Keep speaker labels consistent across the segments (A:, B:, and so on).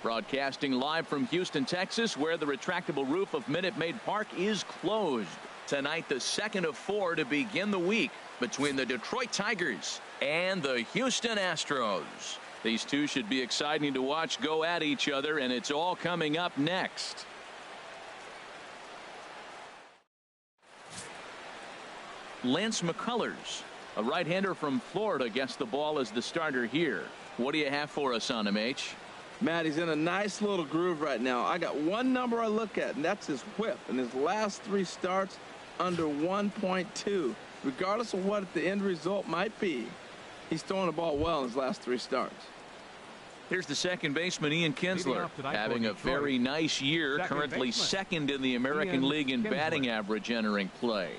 A: Broadcasting live from Houston, Texas, where the retractable roof of Minute Maid Park is closed. Tonight, the second of 4 to begin the week between the Detroit Tigers and the Houston Astros. These two should be exciting to watch go at each other, and it's all coming up next. Lance McCullers, a right-hander from Florida, gets the ball as the starter here. What do you have for us on him, H?
B: Matt, he's in a nice little groove right now. I got one number I look at, and that's his whip. And his last 3 starts under 1.2. Regardless of what the end result might be, he's throwing the ball well in his last 3 starts.
A: Here's the second baseman, Ian Kinsler, having a very nice year, currently second in the American League in batting average entering play.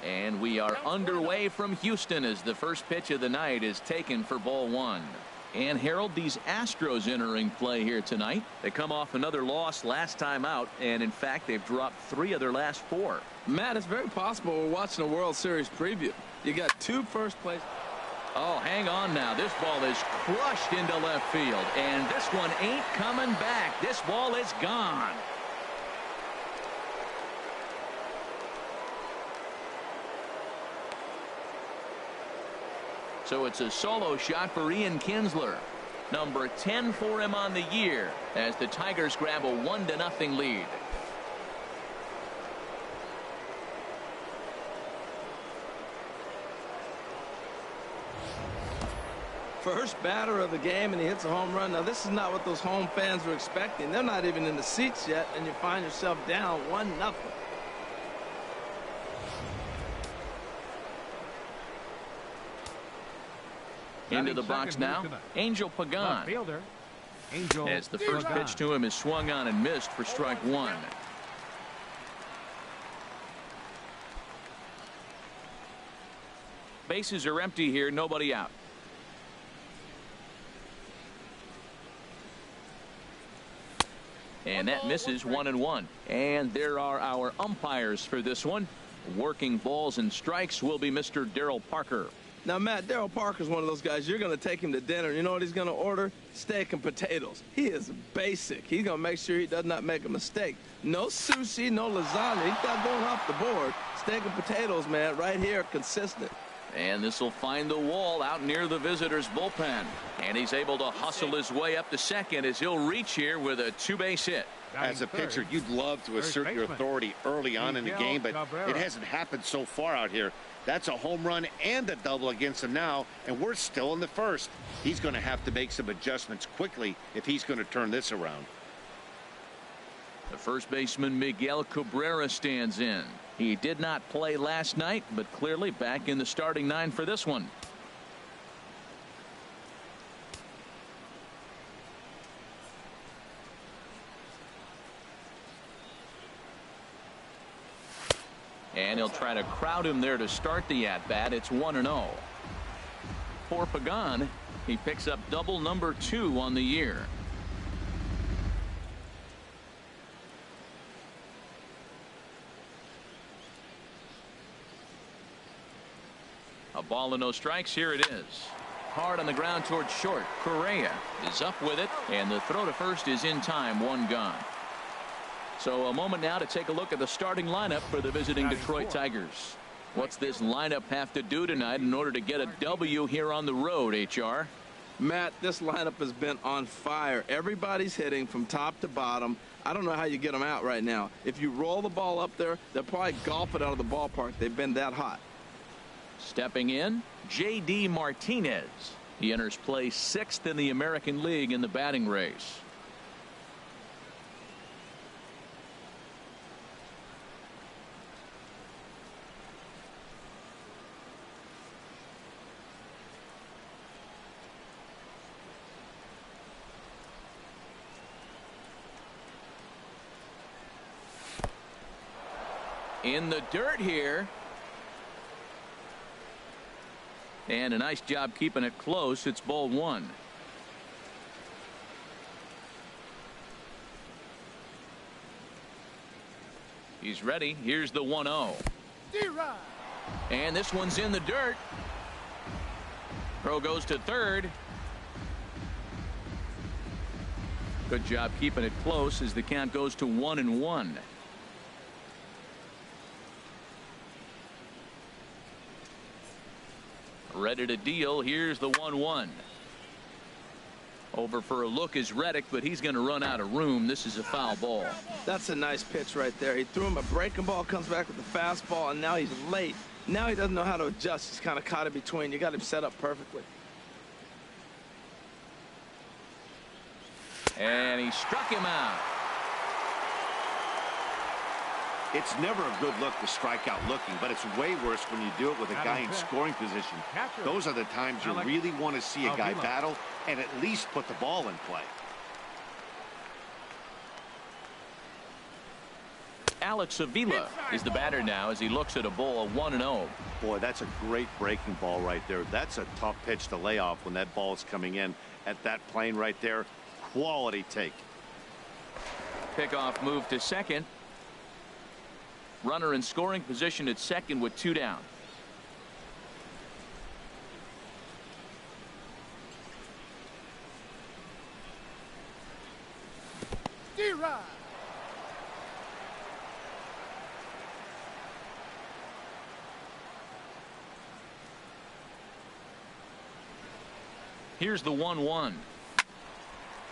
A: And we are underway from Houston as the first pitch of the night is taken for ball 1. And Harold, these Astros entering play here tonight. They come off another loss last time out, and in fact they've dropped 3 of their last 4.
B: Matt, it's very possible we're watching a World Series preview. You got 2 first place.
A: Oh, hang on now. This ball is crushed into left field, and this one ain't coming back. This ball is gone. So it's a solo shot for Ian Kinsler. Number 10 for him on the year as the Tigers grab a 1-0 lead.
B: First batter of the game, and he hits a home run. Now, this is not what those home fans were expecting. They're not even in the seats yet, and you find yourself down 1-0.
A: Into the box now, Angel Pagan. As the first pitch to him is swung on and missed for strike 1. Bases are empty here, nobody out. And that misses 1-1. And there are our umpires for this one. Working balls and strikes will be Mr. Darryl Parker.
B: Now, Matt, Darryl Parker's one of those guys. You're going to take him to dinner. You know what he's going to order? Steak and potatoes. He is basic. He's going to make sure he does not make a mistake. No sushi, no lasagna. He's not going off the board. Steak and potatoes, man, right here, consistent.
A: And this will find the wall out near the visitors' bullpen. And he's able to hustle his way up to second as he'll reach here with a 2-base hit.
C: As a pitcher, you'd love to assert your authority early on in the game, but it hasn't happened so far out here. That's a home run and a double against him now, and we're still in the first. He's going to have to make some adjustments quickly if he's going to turn this around.
A: The first baseman, Miguel Cabrera, stands in. He did not play last night, but clearly back in the starting 9 for this one. And he'll try to crowd him there to start the at-bat. It's 1-0. For Pagan, he picks up double number 2 on the year. A ball and no strikes. Here it is. Hard on the ground towards short. Correa is up with it, and the throw to first is in time. 1 gone. So a moment now to take a look at the starting lineup for the visiting Detroit Tigers. What's this lineup have to do tonight in order to get a W here on the road, HR?
B: Matt, this lineup has been on fire. Everybody's hitting from top to bottom. I don't know how you get them out right now. If you roll the ball up there, they'll probably golf it out of the ballpark. They've been that hot.
A: Stepping in, J.D. Martinez. He enters play 6th in the American League in the batting race. In the dirt here. And a nice job keeping it close. It's ball 1. He's ready. Here's the 1-0. And this one's in the dirt. Throw goes to third. Good job keeping it close as the count goes to 1-1. Ready to deal. Here's the 1-1. Over for a look is Reddick, but he's going to run out of room. This is a foul ball.
B: That's a nice pitch right there. He threw him a breaking ball, comes back with the fastball, and now he's late. Now he doesn't know how to adjust. He's kind of caught in between. You got him set up perfectly.
A: And he struck him out.
C: It's never a good look to strike out looking, but it's way worse when you do it with a guy in scoring position. Those are the times you really want to see a guy battle and at least put the ball in play.
A: Alex Avila is the batter now as he looks at a ball, 1-0.
C: Boy, that's a great breaking ball right there. That's a tough pitch to lay off when that ball is coming in at that plane right there. Quality take.
A: Pickoff move to second. Runner in scoring position at second with 2 down. Here's the 1-1.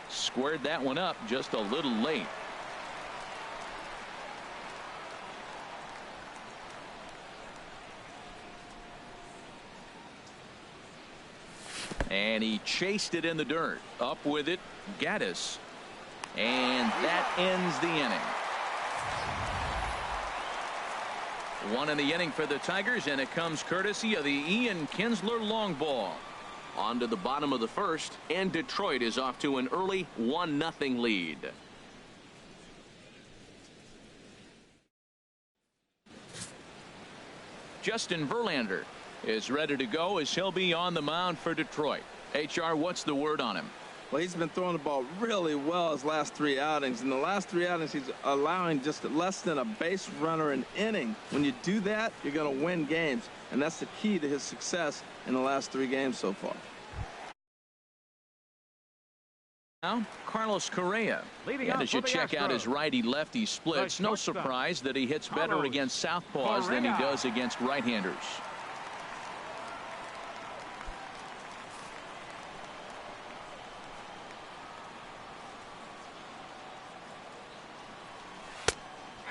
A: Squared that one up just a little late. And he chased it in the dirt. Up with it, Gaddis. And that ends the inning. 1 in the inning for the Tigers, and it comes courtesy of the Ian Kinsler long ball. On to the bottom of the first, and Detroit is off to an early 1-0 lead. Justin Verlander is ready to go as he'll be on the mound for Detroit. HR, what's the word on him?
B: Well, he's been throwing the ball really well his last 3 outings. In the last 3 outings, he's allowing just less than a base runner an inning. When you do that, you're going to win games, and that's the key to his success in the last 3 games so far.
A: Now, Carlos Correa. And as you check out his righty-lefty splits, no surprise that he hits better against southpaws than he does against right-handers.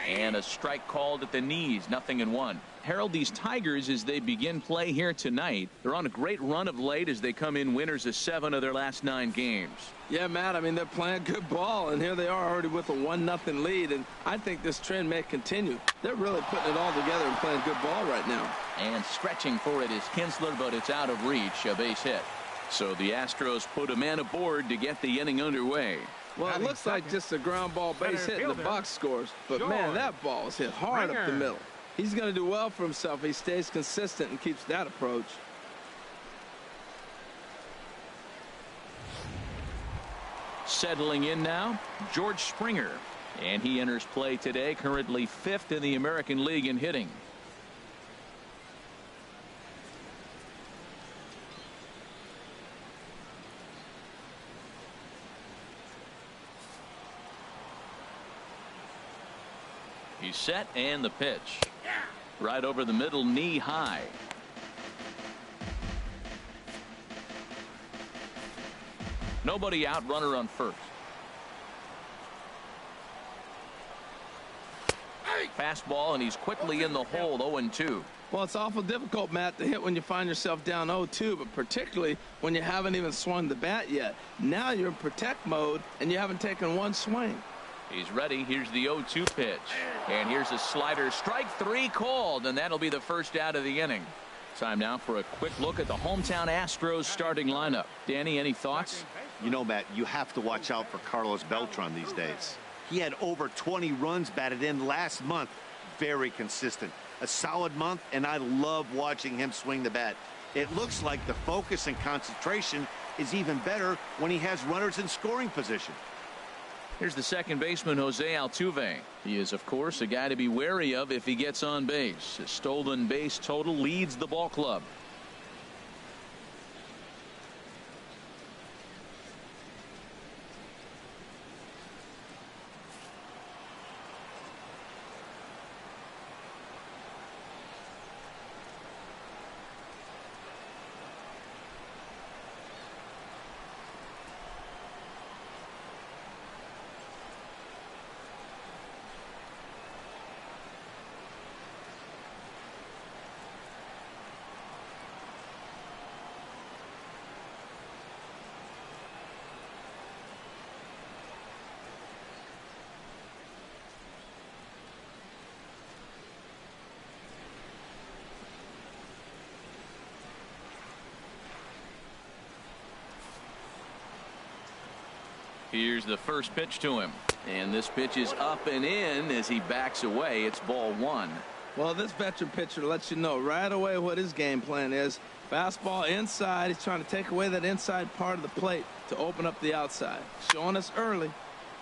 A: And a strike called at the knees, 0-1. Harold, these Tigers, as they begin play here tonight, they're on a great run of late as they come in winners of 7 of their last 9 games.
B: Yeah, Matt, I mean, they're playing good ball, and here they are already with a 1-0 lead, and I think this trend may continue. They're really putting it all together and playing good ball right now.
A: And stretching for it is Kinsler, but it's out of reach, a base hit. So the Astros put a man aboard to get the inning underway.
B: Well, it looks like just a ground ball base hit and the box scores. But, man, that ball was hit hard up the middle. He's going to do well for himself. He stays consistent and keeps that approach.
A: Settling in now, George Springer. And he enters play today, currently 5th in the American League in hitting. He's set, and the pitch. Right over the middle, knee high. Nobody out, runner on first. Fastball, and he's quickly in the hole, 0-2.
B: Well, it's awful difficult, Matt, to hit when you find yourself down 0-2, but particularly when you haven't even swung the bat yet. Now you're in protect mode, and you haven't taken one swing.
A: He's ready. Here's the 0-2 pitch. And here's a slider. Strike 3 called, and that'll be the first out of the inning. Time now for a quick look at the hometown Astros starting lineup. Danny, any thoughts?
C: You know, Matt, you have to watch out for Carlos Beltran these days. He had over 20 runs batted in last month. Very consistent. A solid month, and I love watching him swing the bat. It looks like the focus and concentration is even better when he has runners in scoring position.
A: Here's the second baseman, Jose Altuve. He is, of course, a guy to be wary of if he gets on base. His stolen base total leads the ball club. Here's the first pitch to him, and this pitch is up and in as he backs away. It's ball one.
B: Well, this veteran pitcher lets you know right away what his game plan is. Fastball inside. He's trying to take away that inside part of the plate to open up the outside. Showing us early.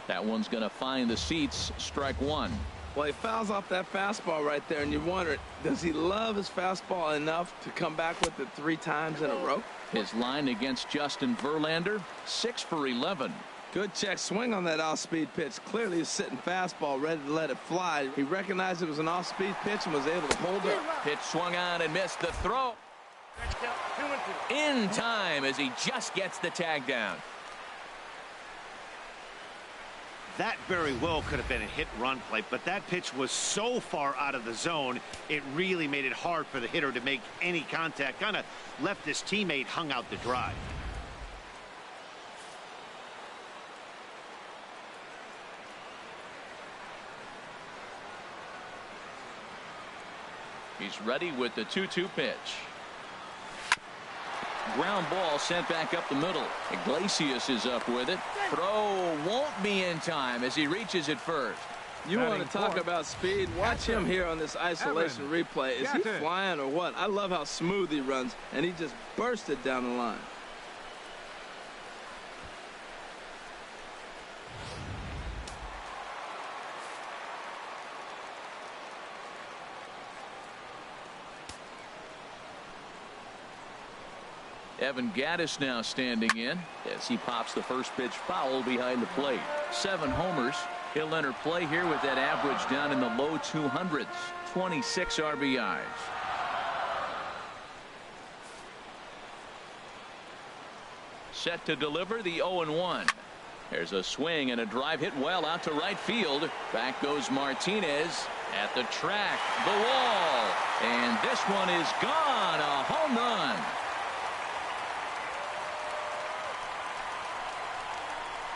A: That one's going to find the seats. Strike one.
B: Well, he fouls off that fastball right there, and you wonder, does he love his fastball enough to come back with it 3 times in a row?
A: His line against Justin Verlander, 6 for 11.
B: Good check swing on that off-speed pitch. Clearly he's sitting fastball ready to let it fly. He recognized it was an off-speed pitch and was able to hold it.
A: Pitch swung on and missed the throw. In time as he just gets the tag down.
C: That very well could have been a hit-run play, but that pitch was so far out of the zone, it really made it hard for the hitter to make any contact. Kind of left his teammate hung out to dry.
A: He's ready with the 2-2 pitch. Ground ball sent back up the middle. Iglesias is up with it. Throw won't be in time as he reaches it first.
B: You want to talk about speed? Watch him here on this isolation replay. Is he flying or what? I love how smooth he runs, and he just bursted down the line.
A: Evan Gattis now standing in as he pops the first pitch foul behind the plate. 7 homers. He'll enter play here with that average down in the low 200s. 26 RBIs. Set to deliver the 0-1. There's a swing and a drive hit well out to right field. Back goes Martinez at the track, the wall, and this one is gone. A home run.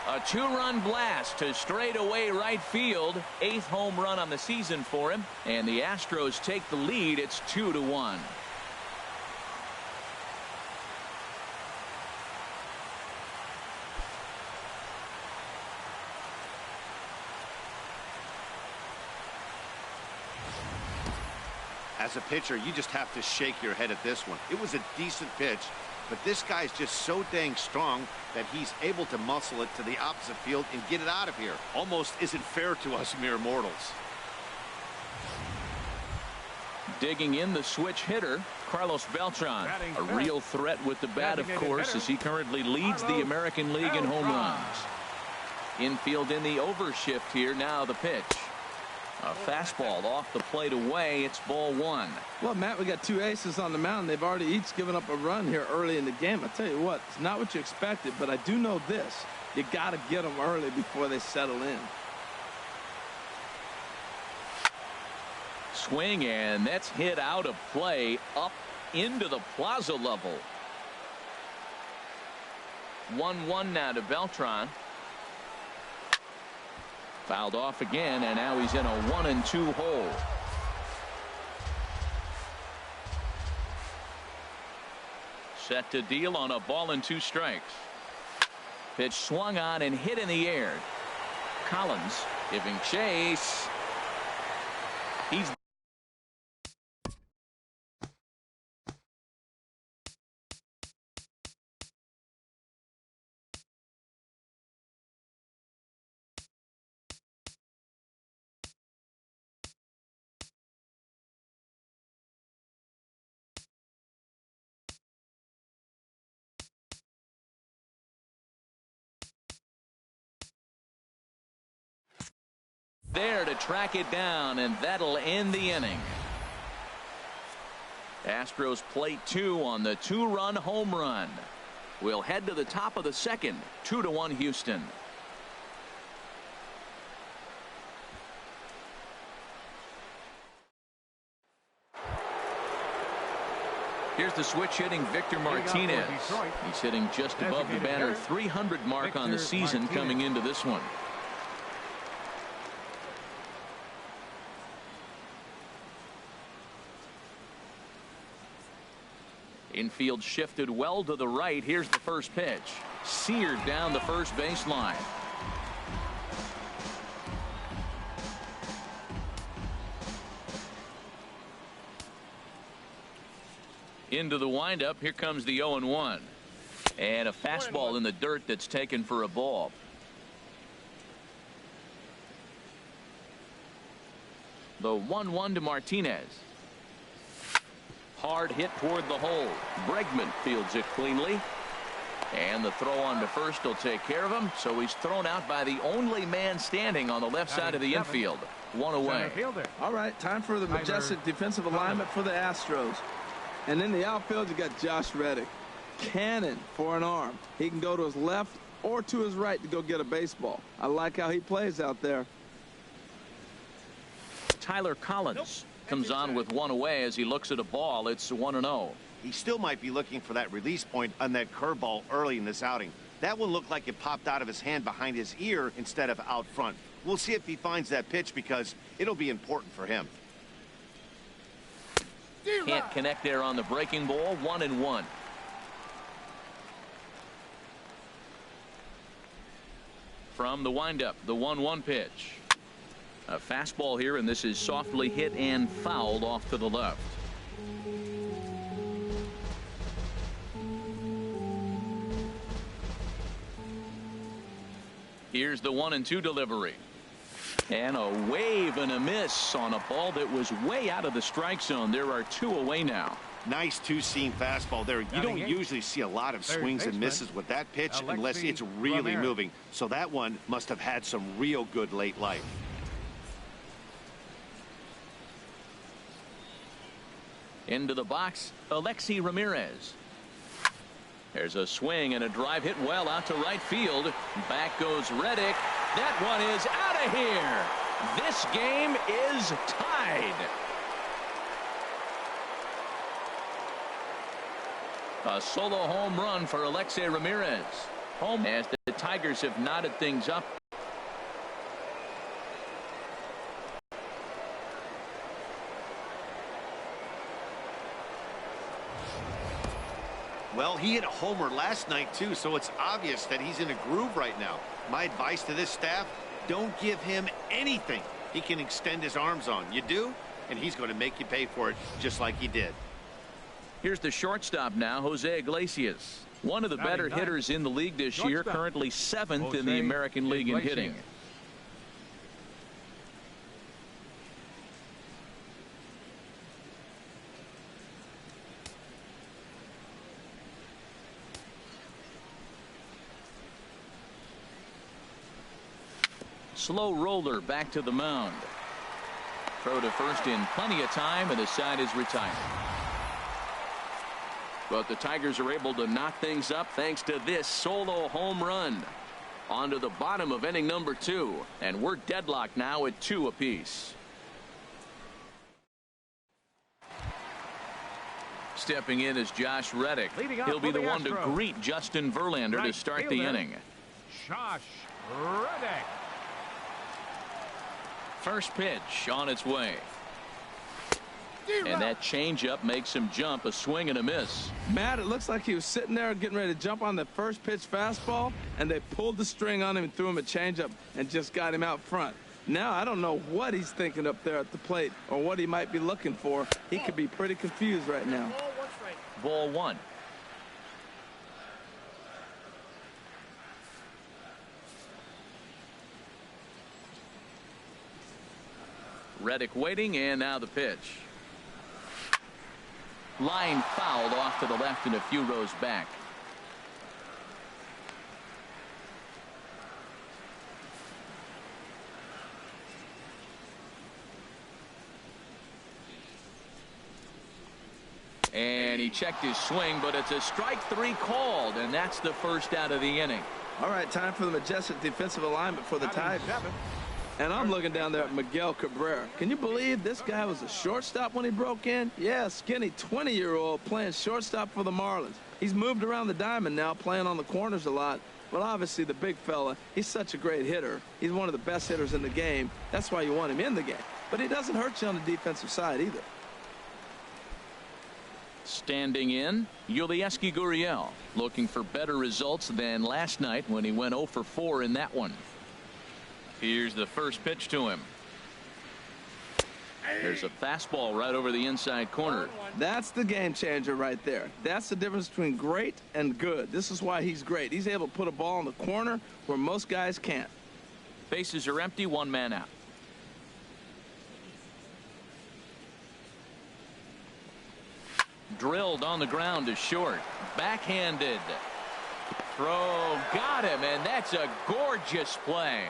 A: A 2-run blast to straightaway right field. 8th home run on the season for him, and the Astros take the lead. It's 2-1.
C: As a pitcher, you just have to shake your head at this one. It was a decent pitch, but this guy's just so dang strong that he's able to muscle it to the opposite field and get it out of here. Almost isn't fair to us mere mortals.
A: Digging in the switch hitter, Carlos Beltran. A real threat with the bat, of course, as he currently leads the American League in home runs. Infield in the overshift here. Now the pitch. A fastball off the plate away. It's ball one.
B: Well, Matt, we got 2 aces on the mound. They've already each given up a run here early in the game. I tell you what, it's not what you expected, but I do know this. You got to get them early before they settle in.
A: Swing, and that's hit out of play up into the plaza level. 1-1 now to Beltran. Fouled off again, and now he's in a 1-2 hole. Set to deal on a ball and 2 strikes. Pitch swung on and hit in the air. Collins giving chase. He's there to track it down, and that'll end the inning. Astros plate 2 on the 2-run home run. We'll head to the top of the second. 2-1 Houston. Here's the switch hitting Victor Martinez. He's hitting just above the banner 300 mark on the season coming into this one. Infield shifted well to the right. Here's the first pitch. Seared down the first baseline. Into the windup. Here comes the 0-1. And a fastball in the dirt that's taken for a ball. The 1-1 to Martinez. Hard hit toward the hole. Bregman fields it cleanly. And the throw on to first will take care of him. So he's thrown out by the only man standing on the left side of the infield. 1 away.
B: All right, time for the majestic defensive alignment for the Astros. And in the outfield, you got Josh Reddick. Cannon for an arm. He can go to his left or to his right to go get a baseball. I like how he plays out there.
A: Tyler Collins comes on with 1 away as he looks at a ball. It's 1-0.
C: He still might be looking for that release point on that curveball early in this outing. That one looked like it popped out of his hand behind his ear instead of out front. We'll see if he finds that pitch because it'll be important for him.
A: Can't connect there on the breaking ball. 1-1. From the windup, the 1-1 pitch. A fastball here, and this is softly hit and fouled off to the left. Here's the 1-2 delivery. And a wave and a miss on a ball that was way out of the strike zone. There are 2 away now.
C: Nice two-seam fastball there. You don't usually see a lot of swings and misses with that pitch unless it's really moving. So that one must have had some real good late life.
A: Into the box, Alexei Ramirez. There's a swing and a drive hit well out to right field. Back goes Reddick. That one is out of here. This game is tied. A solo home run for Alexei Ramirez. Home as the Tigers have knotted things up.
C: Well, he hit a homer last night, too, so it's obvious that he's in a groove right now. My advice to this staff, don't give him anything he can extend his arms on. You do, and he's going to make you pay for it just like he did.
A: Here's the shortstop now, Jose Iglesias. One of the better hitters in the league this year, currently 7th in the American League in hitting. Slow roller back to the mound. Throw to first in plenty of time, and the side is retired. But the Tigers are able to knock things up thanks to this solo home run. On to the bottom of inning number 2, and we're deadlocked now at 2 apiece. Stepping in is Josh Reddick. He'll be the one to greet Justin Verlander to start the inning.
D: Josh Reddick.
A: First pitch on its way. And that changeup makes him jump. A swing and a miss.
B: Matt, it looks like he was sitting there getting ready to jump on the first pitch fastball, and they pulled the string on him and threw him a changeup and just got him out front. Now I don't know what he's thinking up there at the plate or what he might be looking for. He could be pretty confused right now.
A: Ball 1. Reddick waiting, and now the pitch. Line fouled off to the left and a few rows back. And he checked his swing, but it's a strike 3 called, and that's the first out of the inning.
B: All right, time for the majestic defensive alignment for the Tigers. And I'm looking down there at Miguel Cabrera. Can you believe this guy was a shortstop when he broke in? Yeah, skinny 20-year-old playing shortstop for the Marlins. He's moved around the diamond now, playing on the corners a lot. But obviously the big fella, he's such a great hitter. He's one of the best hitters in the game. That's why you want him in the game. But he doesn't hurt you on the defensive side either.
A: Standing in, Yulieski Gurriel, looking for better results than last night when he went 0 for 4 in that one. Here's the first pitch to him. There's a fastball right over the inside corner.
B: That's the game changer right there. That's the difference between great and good. This is why he's great. He's able to put a ball in the corner where most guys can't.
A: Bases are empty, 1 man out. Drilled on the ground to short. Backhanded. Throw, got him, and that's a gorgeous play.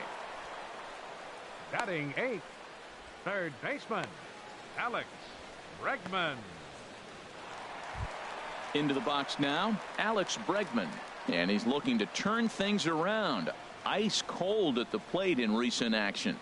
D: Batting 8th, third baseman, Alex Bregman.
A: Into the box now, Alex Bregman. And he's looking to turn things around. Ice cold at the plate in recent action.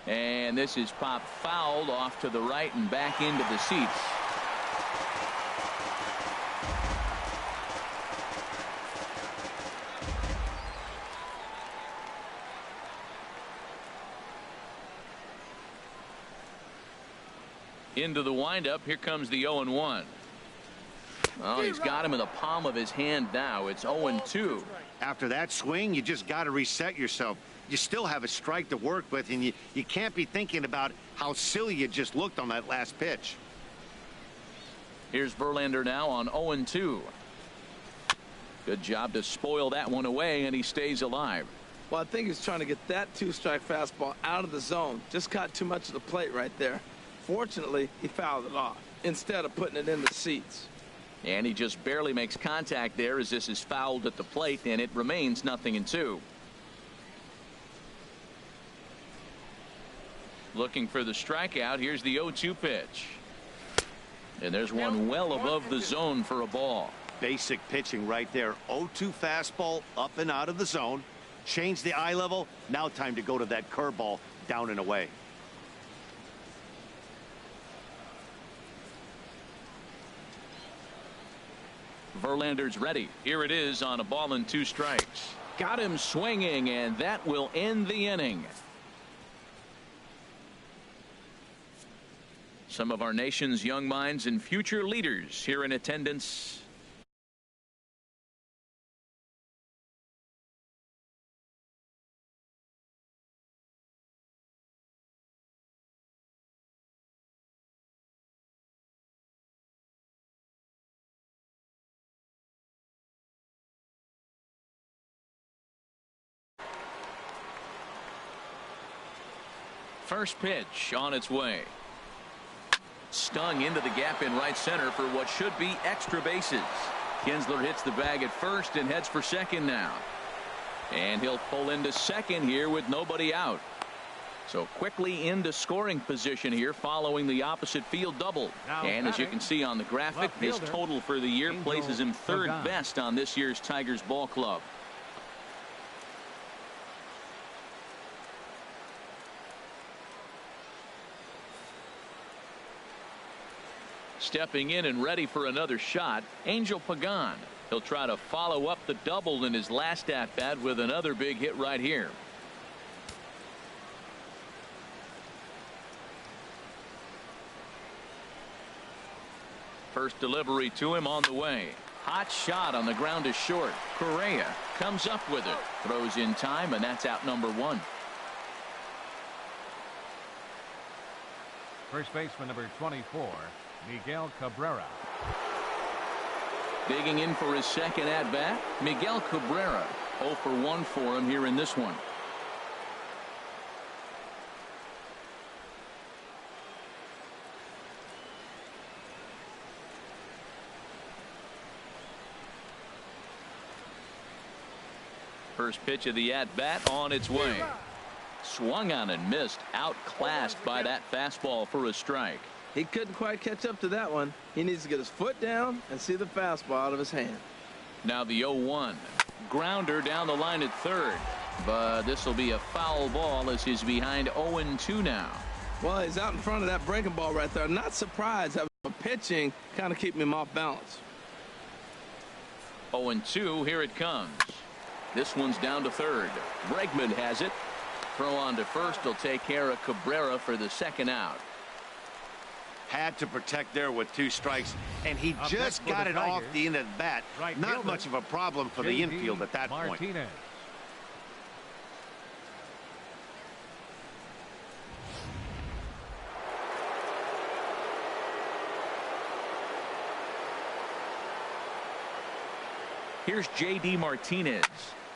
A: And this is popped fouled off to the right and back into the seats. Into the windup. Here comes the 0-1. Oh, he's got him in the palm of his hand now. It's 0-2.
C: After that swing, you just got to reset yourself. You still have a strike to work with, and you can't be thinking about how silly you just looked on that last pitch.
A: Here's Verlander now on 0-2. Good job to spoil that one away, and he stays alive.
B: Well, I think he's trying to get that 2-strike fastball out of the zone. Just caught too much of the plate right there. Fortunately, he fouled it off instead of putting it in the seats.
A: And he just barely makes contact there as this is fouled at the plate, and it remains 0-2. Looking for the strikeout. Here's the 0-2 pitch. And there's one well above the zone for a ball.
C: Basic pitching right there. 0-2 fastball up and out of the zone. Change the eye level. Now time to go to that curveball down and away.
A: Verlander's ready. Here it is on a ball and 2 strikes. Got him swinging, and that will end the inning. Some of our nation's young minds and future leaders here in attendance. First pitch on its way. Stung into the gap in right center for what should be extra bases. Kinsler hits the bag at first and heads for second now. And he'll pull into second here with nobody out. So quickly into scoring position here following the opposite field double. And as you can see on the graphic, his total for the year places him third best on this year's Tigers ball club. Stepping in and ready for another shot, Angel Pagan. He'll try to follow up the double in his last at-bat with another big hit right here. First delivery to him on the way. Hot shot on the ground is short. Correa comes up with it. Throws in time, and that's out number 1.
D: First baseman number 24, Miguel Cabrera.
A: Digging in for his second at-bat, Miguel Cabrera. 0 for 1 for him here in this one. First pitch of the at-bat on its way. Swung on and missed. Outclassed by that fastball for a strike.
B: He couldn't quite catch up to that one. He needs to get his foot down and see the fastball out of his hand.
A: Now the 0-1. Grounder down the line at third. But this will be a foul ball as he's behind 0-2 now.
B: Well, he's out in front of that breaking ball right there. Not surprised. Pitching kind of keeping him off balance.
A: 0-2. Here it comes. This one's down to third. Bregman has it. Throw on to first will take care of Cabrera for the second out.
C: Had to protect there with 2 strikes, and he just got it off the end of the bat. Not much of a problem for the infield at that point.
A: Here's J.D. Martinez.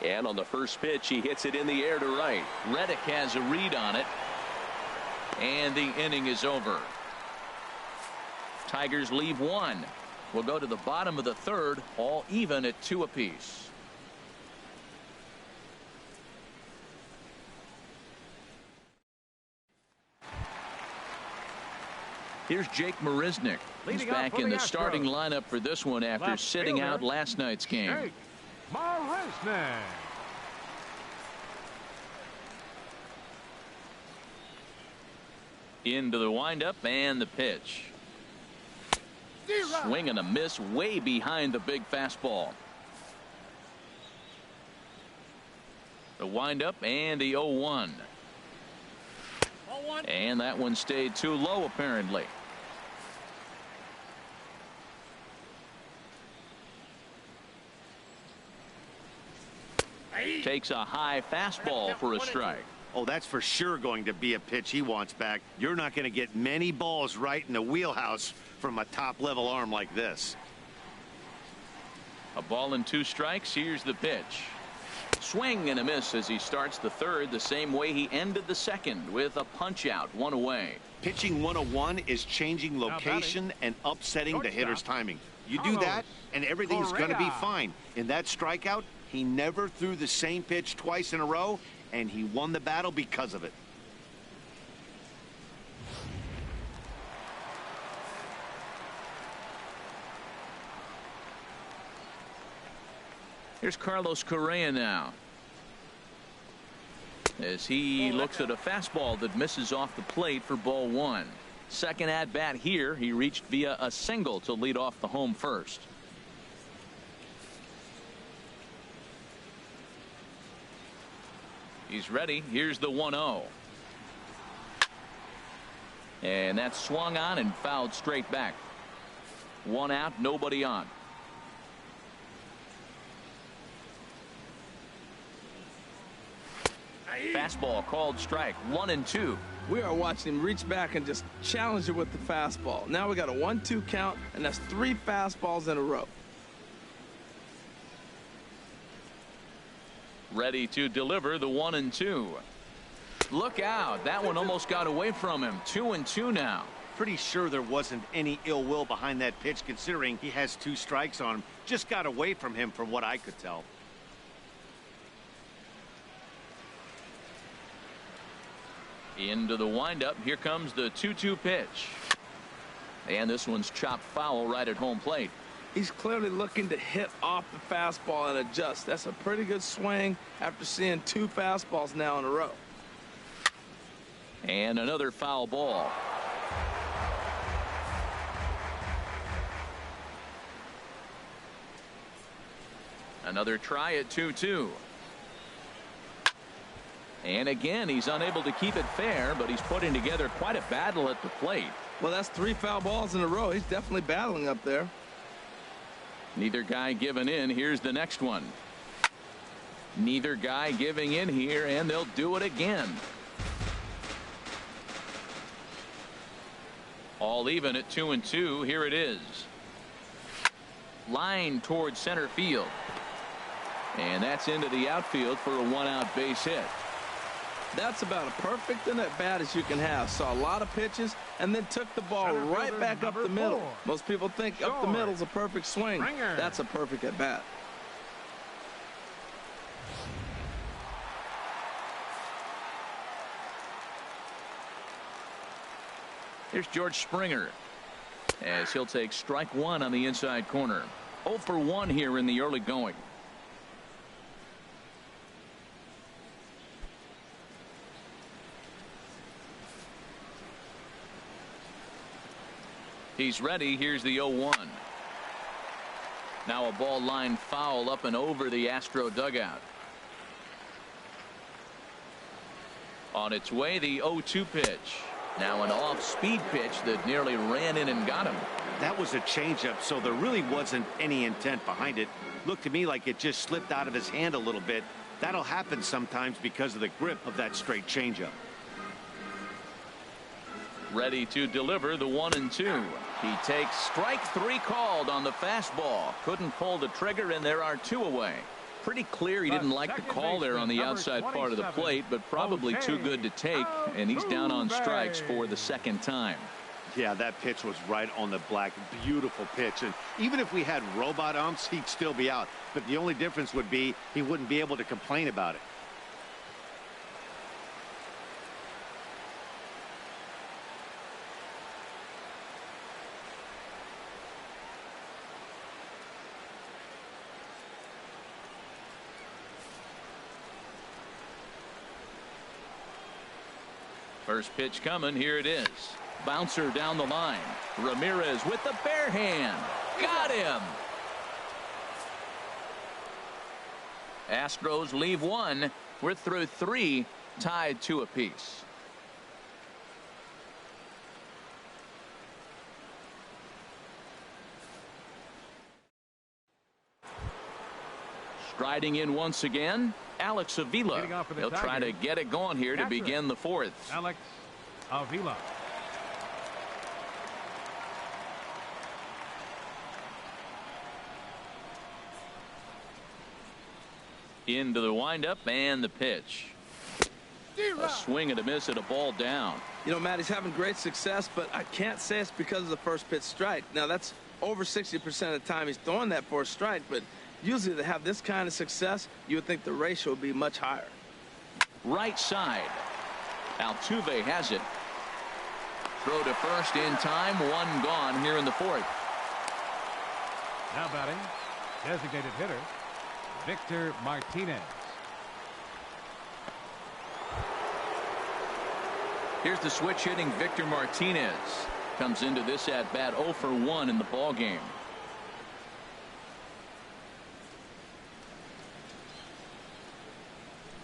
A: And on the first pitch, he hits it in the air to right. Reddick has a read on it. And the inning is over. Tigers leave 1. We'll go to the bottom of the third, all even at 2 apiece. Here's Jake Marisnick. He's back in the starting lineup for this one after sitting out last night's game.
D: Jake Marisnick.
A: Into the windup and the pitch. Swing and a miss way behind the big fastball. The windup and the 0-1. And that one stayed too low apparently. Takes a high fastball for a strike.
C: Oh, that's for sure going to be a pitch he wants back. You're not going to get many balls right in the wheelhouse from a top-level arm like this.
A: A ball and 2 strikes. Here's the pitch. Swing and a miss as he starts the third the same way he ended the second with a punch-out, 1 away.
C: Pitching 101 is changing location and upsetting the hitter's timing. You do that, and everything's going to be fine. In that strikeout, he never threw the same pitch twice in a row, and he won the battle because of it.
A: Here's Carlos Correa now, as he looks at a fastball that misses off the plate for ball 1. Second at bat here. He reached via a single to lead off the home first. He's ready. Here's the 1-0. And that's swung on and fouled straight back. 1 out, nobody on. Fastball called strike. 1-2.
B: We are watching him reach back and just challenge it with the fastball. Now we got a 1-2 count, and that's 3 fastballs in a row.
A: Ready to deliver the 1-2. Look out. That one almost got away from him. 2-2 now.
C: Pretty sure there wasn't any ill will behind that pitch, considering he has 2 strikes on him. Just got away from him from what I could tell.
A: Into the windup. Here comes the 2-2 pitch. And this one's chopped foul right at home plate.
B: He's clearly looking to hit off the fastball and adjust. That's a pretty good swing after seeing 2 fastballs now in a row.
A: And another foul ball. Another try at 2-2. And again, he's unable to keep it fair, but he's putting together quite a battle at the plate.
B: Well, that's 3 foul balls in a row. He's definitely battling up there.
A: Neither guy giving in. Here's the next one. Neither guy giving in here, and they'll do it again. All even at 2-2. Here it is. Line towards center field. And that's into the outfield for a one-out base hit.
B: That's about as perfect an at-bat as you can have. Saw a lot of pitches and then took the ball right back up the middle. Most people think up the middle is a perfect swing. That's a perfect at-bat.
A: Here's George Springer as he'll take strike one on the inside corner. 0 for 1 here in the early going. He's ready. Here's the 0-1. Now a ball line foul up and over the Astro dugout. On its way, the 0-2 pitch. Now an off-speed pitch that nearly ran in and got him.
C: That was a changeup, so there really wasn't any intent behind it. Looked to me like it just slipped out of his hand a little bit. That'll happen sometimes because of the grip of that straight changeup.
A: Ready to deliver the 1-2. He takes strike 3 called on the fastball. Couldn't pull the trigger, and there are 2 away. Pretty clear he didn't like the call there on the outside part of the plate, but probably too good to take, and he's down on strikes for the second time.
C: Yeah, that pitch was right on the black. Beautiful pitch. And even if we had robot umps, he'd still be out. But the only difference would be he wouldn't be able to complain about it.
A: First pitch coming. Here it is. Bouncer down the line. Ramirez with the bare hand. Got him. Astros leave 1. We're through 3, tied 2 apiece. Striding in once again, Alex Avila. He'll try to get it going here to begin the 4th.
D: Alex Avila.
A: Into the windup and the pitch. A swing and a miss at a ball down.
B: You know, Matt, he's having great success, but I can't say it's because of the first pitch strike. Now, that's over 60% of the time he's throwing that for a strike, but usually to have this kind of success, you would think the ratio would be much higher.
A: Right side. Altuve has it. Throw to first in time. 1 gone here in the 4th.
D: Now batting, designated hitter, Victor Martinez.
A: Here's the switch hitting Victor Martinez. Comes into this at bat 0 for 1 in the ball game.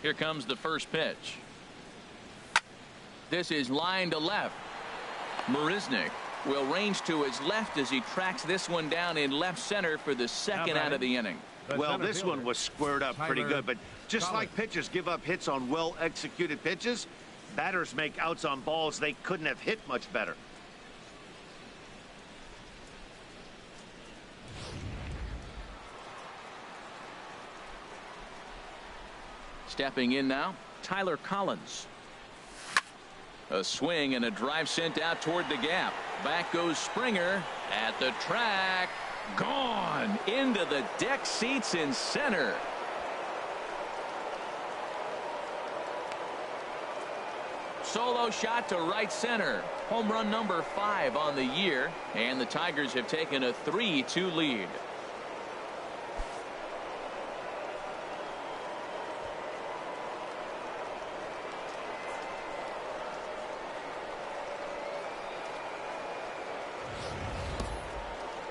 A: Here comes the first pitch. This is line to left. Marisnick will range to his left as he tracks this one down in left center for the second out of the inning.
C: Well, this one was squared up pretty good, but just like pitchers give up hits on well-executed pitches, batters make outs on balls they couldn't have hit much better.
A: Stepping in now, Tyler Collins. A swing and a drive sent out toward the gap. Back goes Springer at the track. Gone into the deck seats in center. Solo shot to right center. Home run number 5 on the year, and the Tigers have taken a 3-2 lead.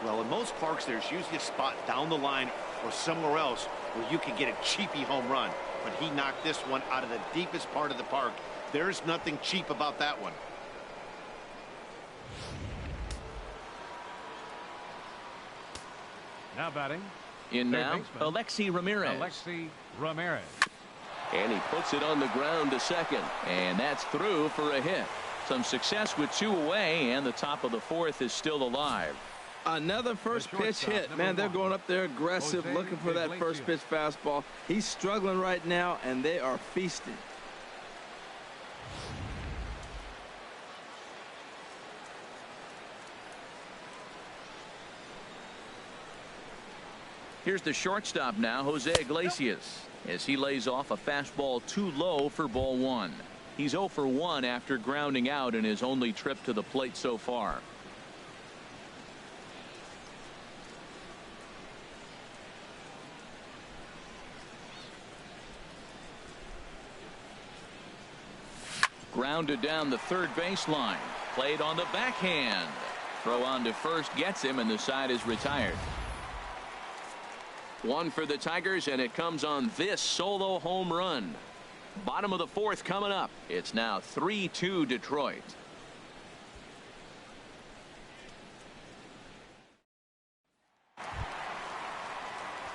C: Well, in most parks, there's usually a spot down the line or somewhere else where you can get a cheapy home run. But he knocked this one out of the deepest part of the park. There's nothing cheap about that one.
D: Now batting.
A: In now, Alexi Ramirez.
D: Alexi Ramirez.
E: And he puts it on the ground to second.
A: And that's through for a hit. Some success with 2 away, and the top of the 4th is still alive.
B: Another first pitch hit. Man, they're going up there aggressive, looking for that first pitch fastball. He's struggling right now, and they are feasting.
A: Here's the shortstop now, Jose Iglesias, as he lays off a fastball too low for ball 1. He's 0 for 1 after grounding out in his only trip to the plate so far. Grounded down the third baseline. Played on the backhand. Throw on to first gets him, and the side is retired. 1 for the Tigers, and it comes on this solo home run. Bottom of the 4th coming up. It's now 3-2 Detroit.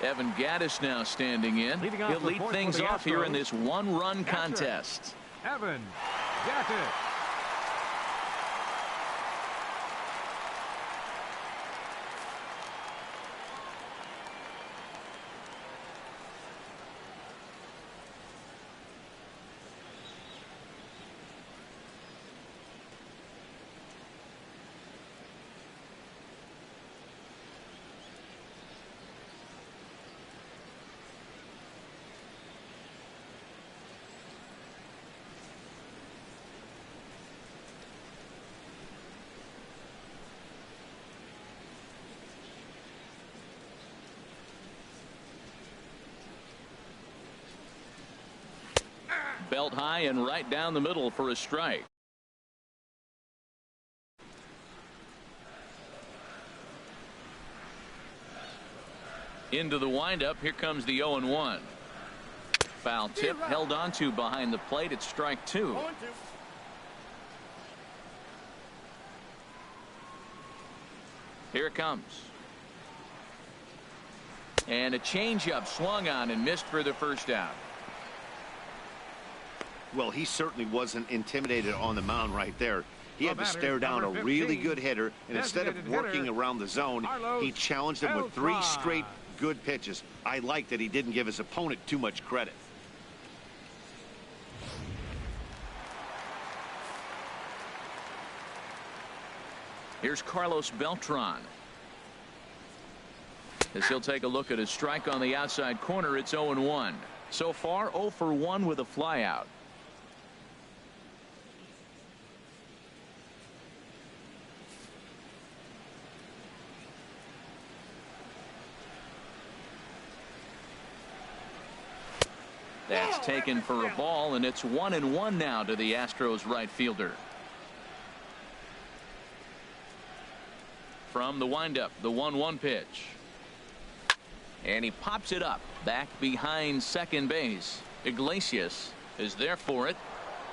A: Evan Gattis now standing in. He'll lead things off here in this 1-run contest.
D: Evan Gattis.
A: Belt high and right down the middle for a strike. Into the windup. Here comes the 0-1. Foul tip held onto behind the plate. It's strike 2. Here it comes. And a changeup swung on and missed for the first out.
C: Well, he certainly wasn't intimidated on the mound right there. He had to stare down a really good hitter, and instead of working around the zone, he challenged him with 3 straight good pitches. I like that he didn't give his opponent too much credit.
A: Here's Carlos Beltran. As he'll take a look at his strike on the outside corner, it's 0-1. So far, 0 for 1 with a flyout. That's taken for a ball, and it's 1-1 now to the Astros right fielder. From the windup, the 1-1 pitch. And he pops it up back behind second base. Iglesias is there for it,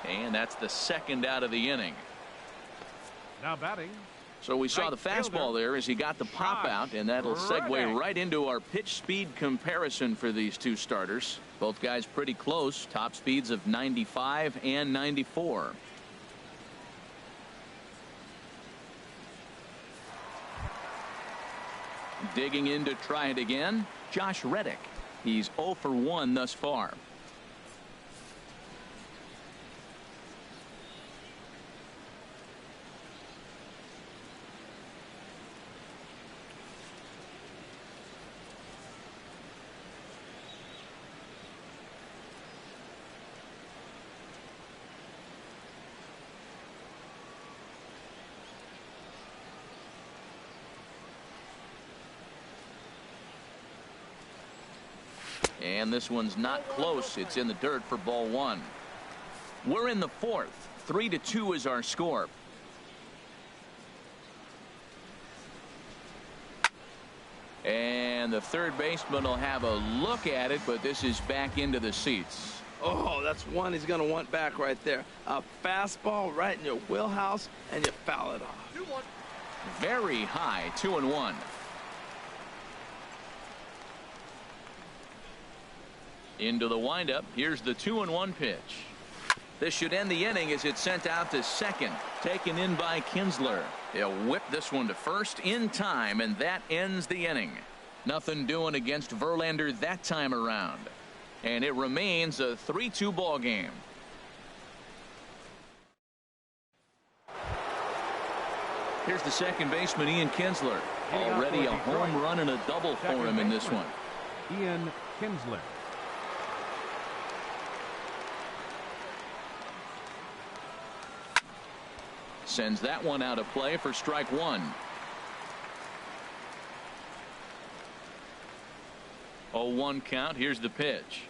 A: and that's the second out of the inning.
D: Now batting.
A: So we saw the fastball there as he got the pop out, and that'll segue right into our pitch speed comparison for these two starters. Both guys pretty close, top speeds of 95 and 94. Digging in to try it again, Josh Reddick. He's 0 for 1 thus far. And this one's not close. It's in the dirt for ball 1. We're in the 4th. 3-2 is our score. And the third baseman will have a look at it, but this is back into the seats.
B: Oh, that's one he's going to want back right there. A fastball right in your wheelhouse, and you foul it off.
A: Very high, 2-1. Into the windup. Here's the 2-1 pitch. This should end the inning as it's sent out to second. Taken in by Kinsler. He'll whip this one to first in time, and that ends the inning. Nothing doing against Verlander that time around. And it remains a 3-2 ball game. Here's the second baseman, Ian Kinsler. Already a home run and a double for him in this one.
D: Ian Kinsler.
A: Sends that one out of play for strike one. 0-1 count. Here's the pitch.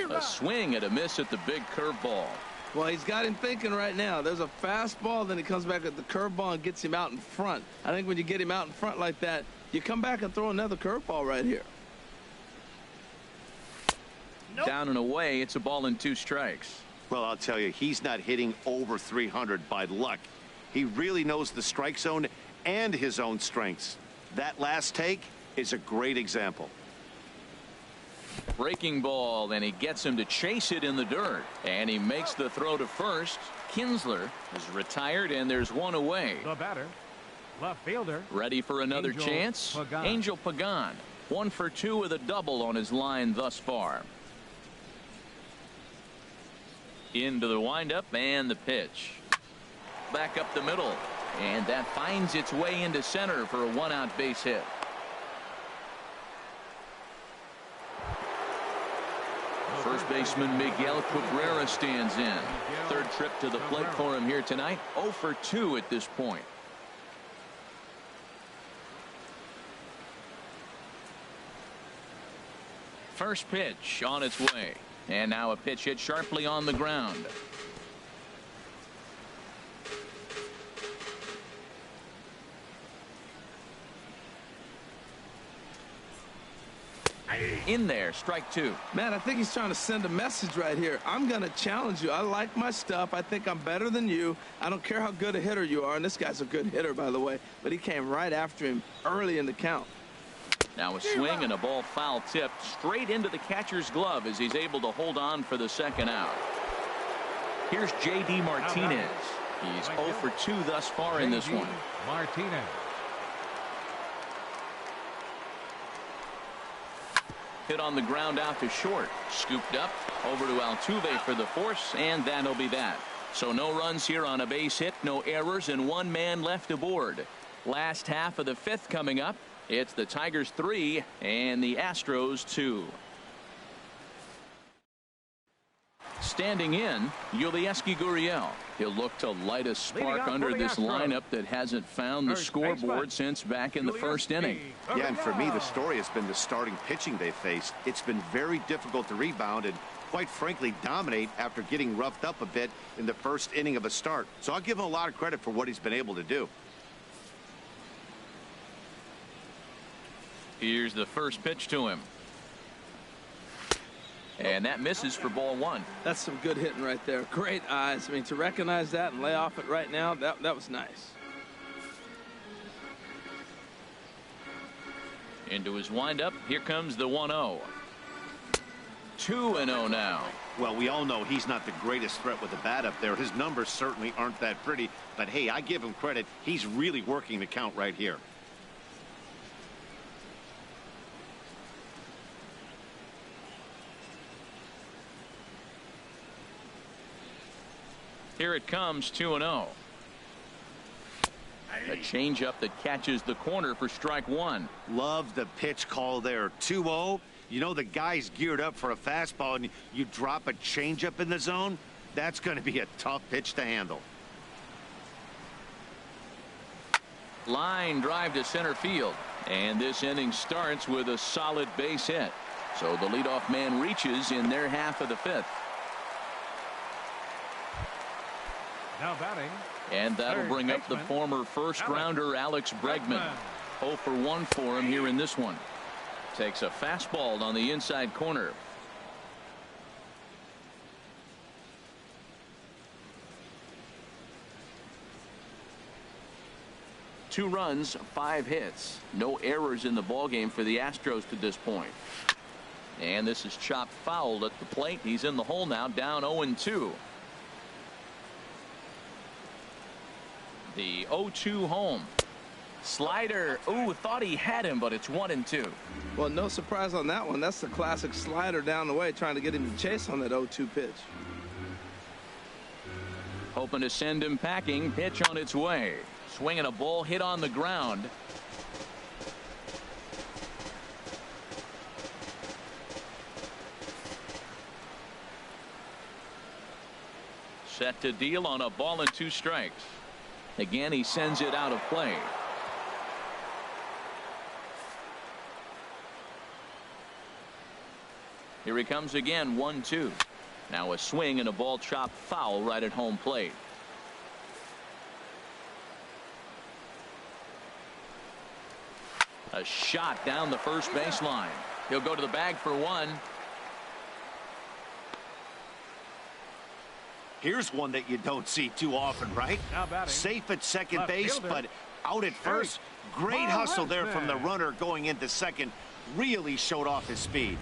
A: A swing and a miss at the big curveball.
B: Well, he's got him thinking right now. There's a fastball, then he comes back at the curveball and gets him out in front. I think when you get him out in front like that, you come back and throw another curveball right here.
A: Nope. Down and away. It's a ball and 2 strikes.
C: Well, I'll tell you, he's not hitting over 300 by luck. He really knows the strike zone and his own strengths. That last take is a great example.
A: Breaking ball, and he gets him to chase it in the dirt. And he makes the throw to first. Kinsler is retired, and there's one away.
D: The batter, left fielder.
A: Ready for another
D: Angel
A: chance?
D: Pagan.
A: Angel Pagan. 1 for 2 with a double on his line thus far. Into the windup and the pitch. Back up the middle. And that finds its way into center for a 1-out base hit. First baseman Miguel Cabrera stands in. Third trip to the plate for him here tonight. 0 for 2 at this point. First pitch on its way. And now a pitch hit sharply on the ground. In there, strike 2.
B: Man, I think he's trying to send a message right here. I'm going to challenge you. I like my stuff. I think I'm better than you. I don't care how good a hitter you are. And this guy's a good hitter, by the way. But he came right after him early in the count.
A: Now a swing and a ball foul tipped straight into the catcher's glove as he's able to hold on for the second out. Here's J.D. Martinez. He's 0 for 2 thus far in this one.
D: Martinez.
A: Hit on the ground out to short. Scooped up over to Altuve for the force, and that'll be that. So no runs here on a base hit, no errors, and 1 man left aboard. Last half of the 5th coming up. It's the Tigers 3 and the Astros 2. Standing in, Yulieski Gurriel. He'll look to light a spark under this lineup that hasn't found the scoreboard since back in the first inning.
C: Yeah, and for me, the story has been the starting pitching they faced. It's been very difficult to rebound and, quite frankly, dominate after getting roughed up a bit in the first inning of a start. So I'll give him a lot of credit for what he's been able to do.
A: Here's the first pitch to him. And that misses for ball 1.
B: That's some good hitting right there. Great eyes. I mean, to recognize that and lay off it right now, that was nice.
A: Into his windup. Here comes the 1-0. 2-0 now.
C: Well, we all know he's not the greatest threat with the bat up there. His numbers certainly aren't that pretty. But, hey, I give him credit. He's really working the count right here.
A: Here it comes, 2-0. A changeup that catches the corner for strike 1.
C: Love the pitch call there. 2-0. You know the guy's geared up for a fastball, and you drop a changeup in the zone. That's going to be a tough pitch to handle.
A: Line drive to center field. And this inning starts with a solid base hit. So the leadoff man reaches in their half of the 5th.
D: Now batting.
A: And that'll bring up the former first-rounder Alex Bregman. 0 for 1 for him here in this one. Takes a fastball on the inside corner. Two runs, 5 hits. No errors in the ballgame for the Astros to this point. And this is chopped foul at the plate. He's in the hole now, down 0-2. The 0-2 home. Slider. Ooh, thought he had him, but it's 1-2.
B: Well, no surprise on that one. That's the classic slider down the way, trying to get him to chase on that 0-2 pitch.
A: Hoping to send him packing. Pitch on its way. Swinging a ball hit on the ground. Set to deal on a ball and 2 strikes. Again, he sends it out of play. Here he comes again, 1-2. Now a swing and a ball chopped foul right at home plate. A shot down the first baseline. He'll go to the bag for 1.
C: Here's one that you don't see too often, right? Safe at second base, but out at first. Great hustle there from the runner going into second. Really showed off his speed.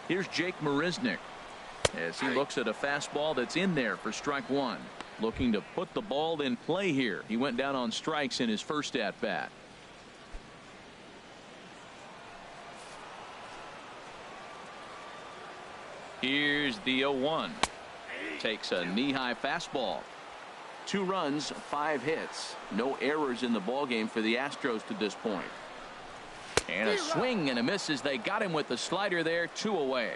A: Here's Jake Marisnick as he looks at a fastball that's in there for strike 1. Looking to put the ball in play here. He went down on strikes in his first at bat. Here's the 0-1. Takes a knee-high fastball. 2 runs, 5 hits. No errors in the ballgame for the Astros to this point. And a swing and a miss as they got him with the slider there, 2 away.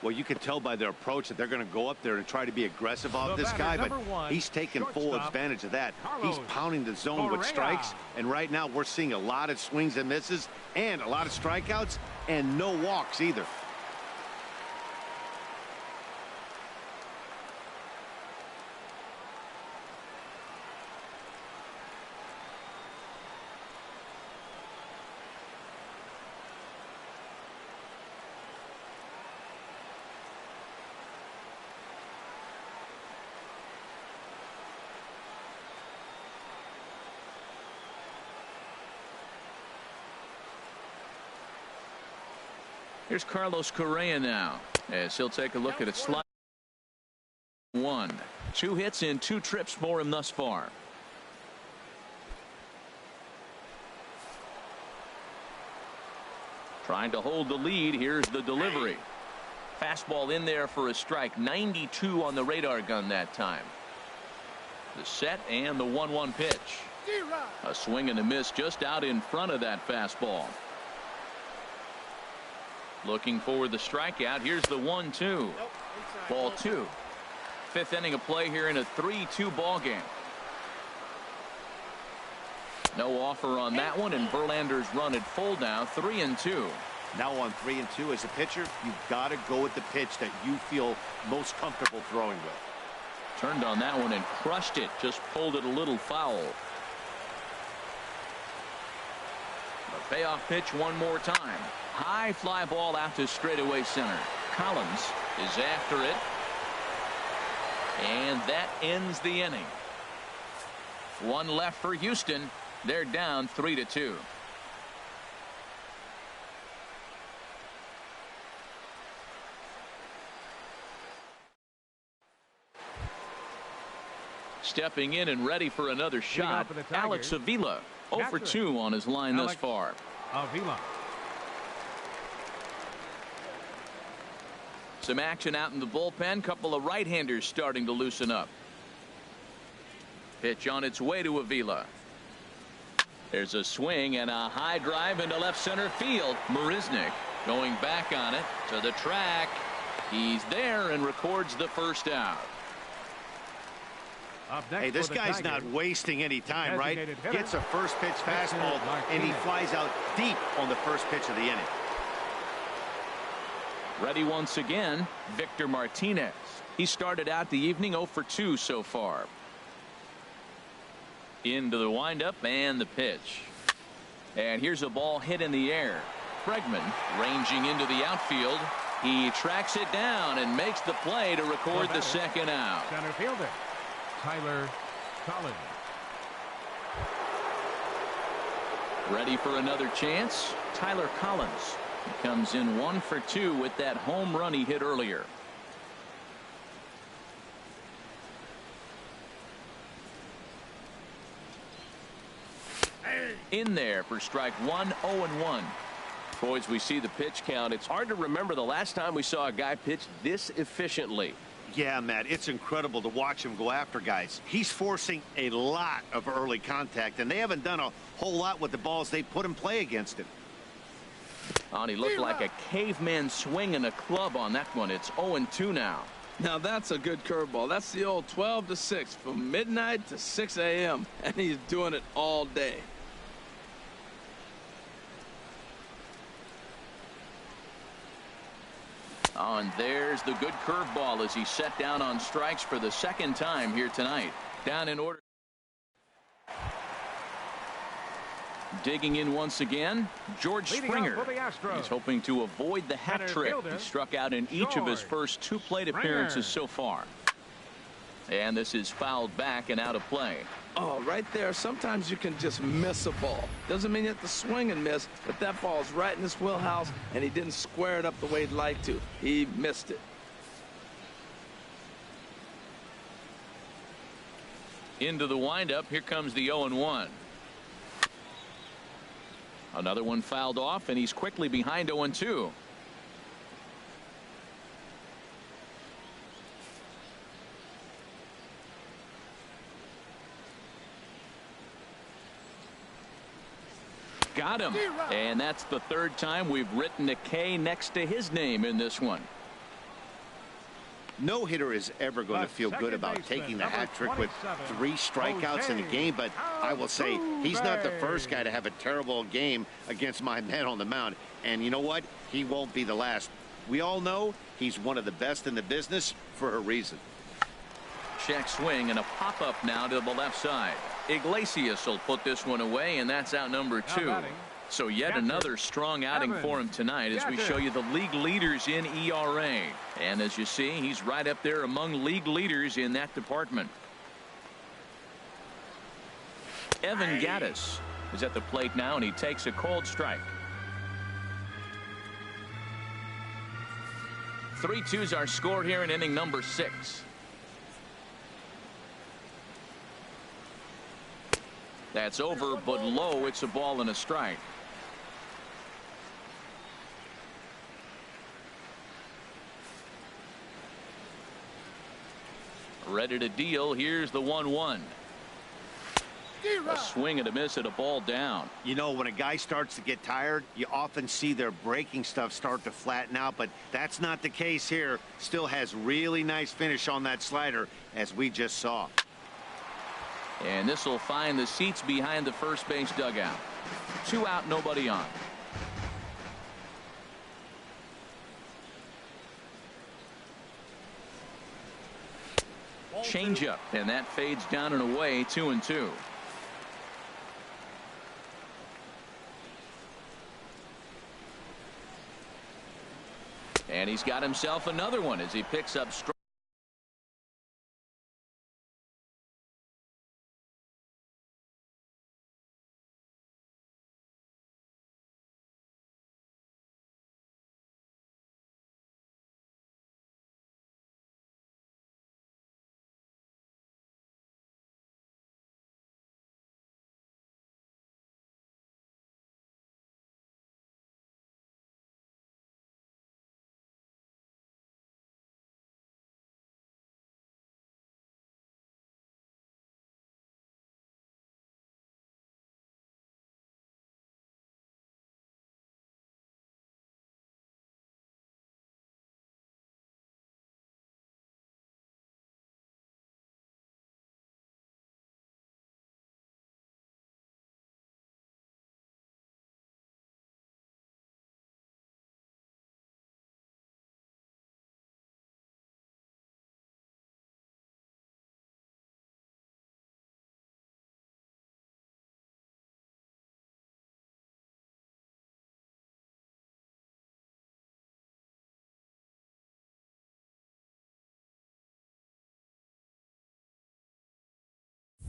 C: Well, you can tell by their approach that they're going to go up there and try to be aggressive off this guy, but he's taking full advantage of that. He's pounding the zone with strikes, and right now we're seeing a lot of swings and misses and a lot of strikeouts and no walks either.
A: Here's Carlos Correa now as he'll take a look at a slide. 1. 2 hits in 2 trips for him thus far. Trying to hold the lead. Here's the delivery. Fastball in there for a strike. 92 on the radar gun that time. The set and the 1-1 pitch. A swing and a miss just out in front of that fastball. Looking for the strikeout. Here's the 1-2. Ball 2. 5th inning of play here in a 3-2 ball game. No offer on that one, and Verlander's run at full now, 3-2.
C: Now on 3-2 as a pitcher, you've got to go with the pitch that you feel most comfortable throwing with.
A: Turned on that one and crushed it. Just pulled it a little foul. The payoff pitch one more time. High fly ball out to straightaway center. Collins is after it. And that ends the inning. 1 left for Houston. They're down 3-2. Stepping in and ready for another shot, Alex Avila. 0 for 2 on his line thus far.
D: Avila.
A: Some action out in the bullpen. Couple of right-handers starting to loosen up. Pitch on its way to Avila. There's a swing and a high drive into left center field. Marisnick going back on it to the track. He's there and records the first out.
C: Hey, this guy's not wasting any time, right? Gets a first pitch fastball, and he flies out deep on the first pitch of the inning.
A: Ready once again, Victor Martinez. He started out the evening 0 for 2 so far. Into the windup and the pitch. And here's a ball hit in the air. Bregman ranging into the outfield. He tracks it down and makes the play to record the second out.
D: Center fielder Tyler Collins.
A: Ready for another chance. Tyler Collins. He comes in 1 for 2 with that home run he hit earlier. In there for strike 1, 0-1.
E: Boys, we see the pitch count. It's hard to remember the last time we saw a guy pitch this efficiently.
C: Yeah, Matt, it's incredible to watch him go after guys. He's forcing a lot of early contact, and they haven't done a whole lot with the balls they put in play against him.
A: And he looked like a caveman swinging a club on that one. It's 0-2 now.
B: Now that's a good curveball. That's the old 12 to 6 from midnight to 6 a.m. and he's doing it all day.
A: Oh, and there's the good curveball as he set down on strikes for the second time here tonight. Down in order. Digging in once again, George Springer. He's hoping to avoid the hat trick. He struck out in each of his first 2 plate appearances so far. And this is fouled back and out of play.
B: Oh, right there. Sometimes you can just miss a ball. Doesn't mean you have to swing and miss, but that ball's right in his wheelhouse, and he didn't square it up the way he'd like to. He missed it.
A: Into the windup. Here comes the 0-1. Another one fouled off, and he's quickly behind 0-2. Got him. And that's the 3rd time we've written a K next to his name in this one.
C: No hitter is ever going to feel good about taking the hat trick with 3 strikeouts in a game, but I will say he's not the first guy to have a terrible game against my man on the mound. And you know what? He won't be the last. We all know he's one of the best in the business for a reason.
A: Check swing and a pop-up now to the left side. Iglesias will put this one away, and that's out number 2. So yet another strong outing for him tonight as we show you the league leaders in ERA. And as you see, he's right up there among league leaders in that department. Evan Gattis is at the plate now, and he takes a cold strike. 3-2's our score here in inning number 6. That's over, but low. It's a ball and a strike. Ready to deal. Here's the 1-1. A swing and a miss at a ball down.
C: You know, when a guy starts to get tired, you often see their breaking stuff start to flatten out, but that's not the case here. Still has really nice finish on that slider, as we just saw.
A: And this will find the seats behind the first base dugout. 2 out, nobody on. Changeup, and that fades down and away. 2-2. And he's got himself another one as he picks up strike.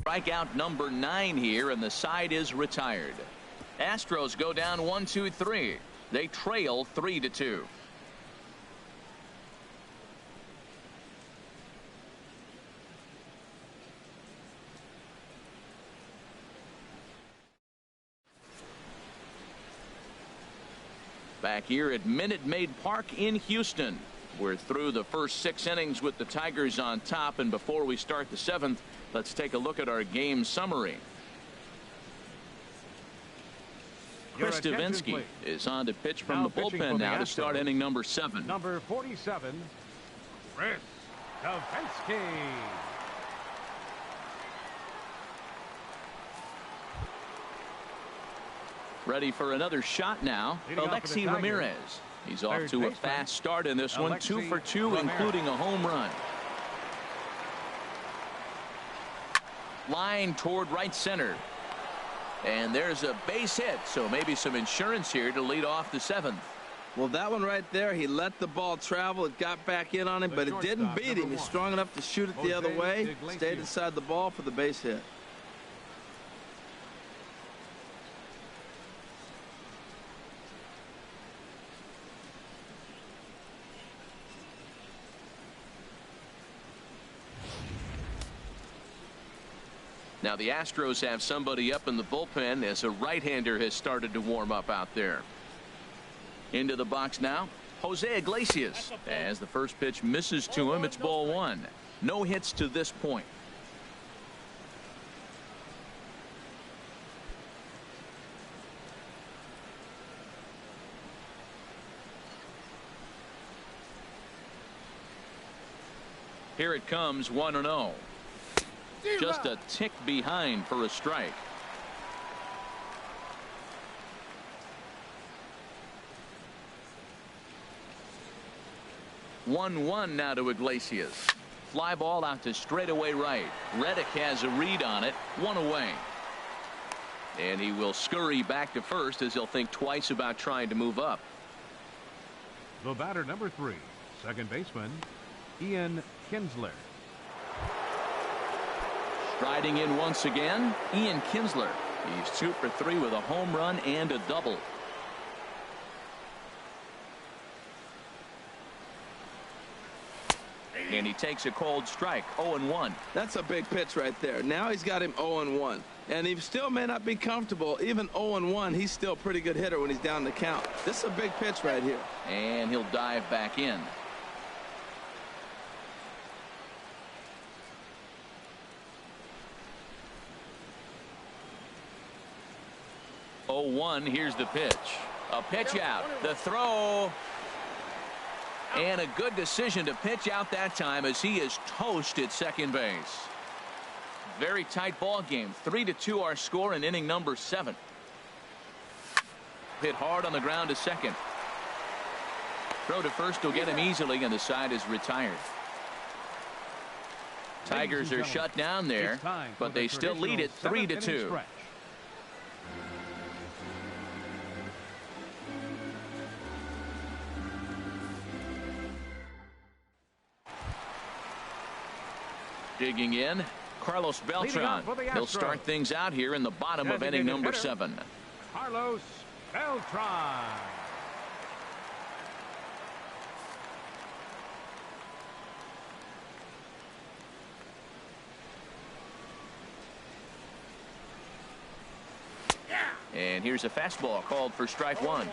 A: Strikeout number 9 here, and the side is retired. Astros go down 1-2-3. They trail 3-2. Back here at Minute Maid Park in Houston. We're through the first 6 innings with the Tigers on top, and before we start the 7th, let's take a look at our game summary. Chris Davinsky is on to pitch from the bullpen now to start inning number 7.
D: Number 47, Chris Davinsky.
A: Ready for another shot now. Alexi Ramirez. He's off to a fast start in this one. 2 for 2, including a home run. Line toward right center. And there's a base hit, so maybe some insurance here to lead off the 7th.
B: Well, that one right there, he let the ball travel. It got back in on him, but it didn't beat him. He's strong enough to shoot it the other way. Stayed inside the ball for the base hit.
A: Now the Astros have somebody up in the bullpen as a right-hander has started to warm up out there. Into the box now, Jose Iglesias. As the first pitch misses to him, it's ball 1. No hits to this point. Here it comes, 1-0. Just a tick behind for a strike. 1-1 now to Iglesias. Fly ball out to straightaway right. Reddick has a read on it. 1 away. And he will scurry back to first as he'll think twice about trying to move up.
D: The batter, number 3, second baseman, Ian Kinsler.
A: Striding in once again, Ian Kinsler. He's 2 for 3 with a home run and a double. And he takes a cold strike. 0-1.
B: That's a big pitch right there. Now he's got him 0-1. And he still may not be comfortable. Even 0-1, he's still a pretty good hitter when he's down the count. This is a big pitch right here.
A: And he'll dive back in. Here's the pitch. A pitch out. The throw. And a good decision to pitch out that time as he is toast at second base. Very tight ball game. 3-2 our score in inning number 7. Hit hard on the ground to second. Throw to first will get him easily, and the side is retired. Tigers are shut down there, but they still lead it 3-2. Digging in, Carlos Beltran. He'll start things out here in the bottom of inning number 7.
D: Carlos Beltran.
A: And here's a fastball called for strike 1.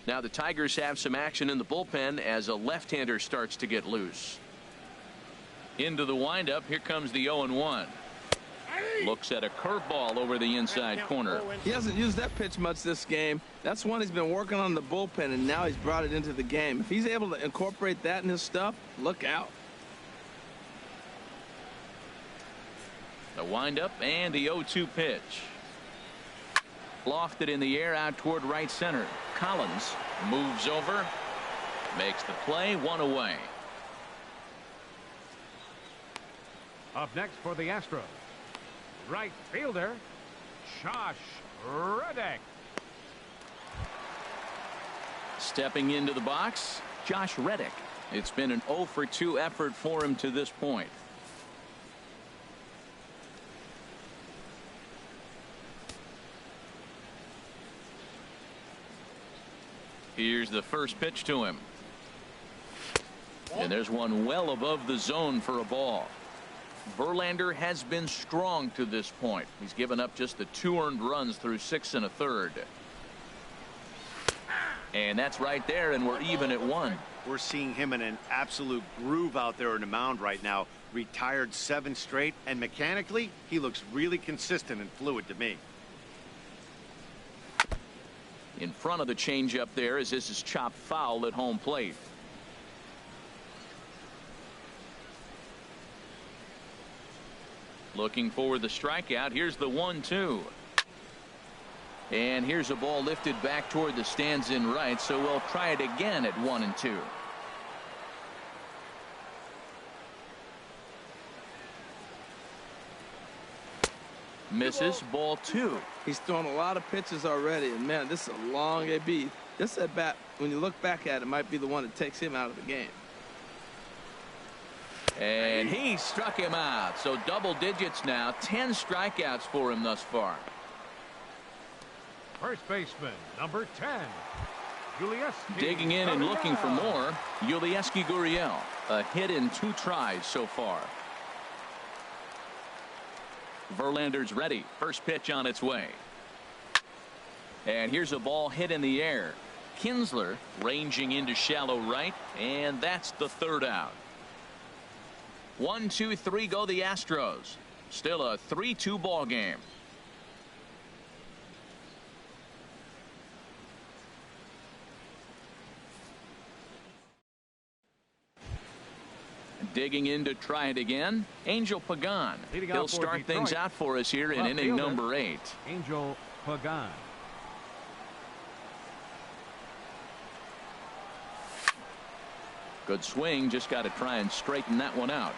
A: Now the Tigers have some action in the bullpen as a left-hander starts to get loose. Into the windup. Here comes the 0-1. Looks at a curveball over the inside corner.
B: He hasn't used that pitch much this game. That's one he's been working on the bullpen, and now he's brought it into the game. If he's able to incorporate that in his stuff, look out.
A: The windup and the 0-2 pitch. Lofted in the air out toward right center. Collins moves over, makes the play. 1 away.
D: Up next for the Astros, Right fielder, Josh Reddick.
A: Stepping into the box, Josh Reddick. It's been an 0 for 2 effort for him to this point. Here's the first pitch to him. And there's one well above the zone for a ball. Verlander has been strong to this point. He's given up just the 2 earned runs through 6 1/3. And that's right there, and we're even at 1.
C: We're seeing him in an absolute groove out there on the mound right now. Retired 7 straight, and mechanically, he looks really consistent and fluid to me.
A: In front of the changeup there as this is chopped foul at home plate. Looking for the strikeout. Here's the 1-2. And here's a ball lifted back toward the stands in right, so we'll try it again at 1-2. Misses, ball 2.
B: He's thrown a lot of pitches already, and man, this is a long AB. This at bat, when you look back at it, might be the one that takes him out of the game.
A: And he struck him out. So double digits now. 10 strikeouts for him thus far.
D: First baseman, number 10, Yulieski.
A: Digging in and looking for more, Yulieski Gurriel. A hit in 2 tries so far. Verlander's ready. First pitch on its way. And here's a ball hit in the air. Kinsler ranging into shallow right, and that's the 3rd out. 1, 2, 3 go the Astros. Still a 3-2 ball game. Digging in to try it again, Angel Pagan. He'll start things out for us here in inning number 8.
D: Angel Pagan.
A: Good swing, just got to try and straighten that one out.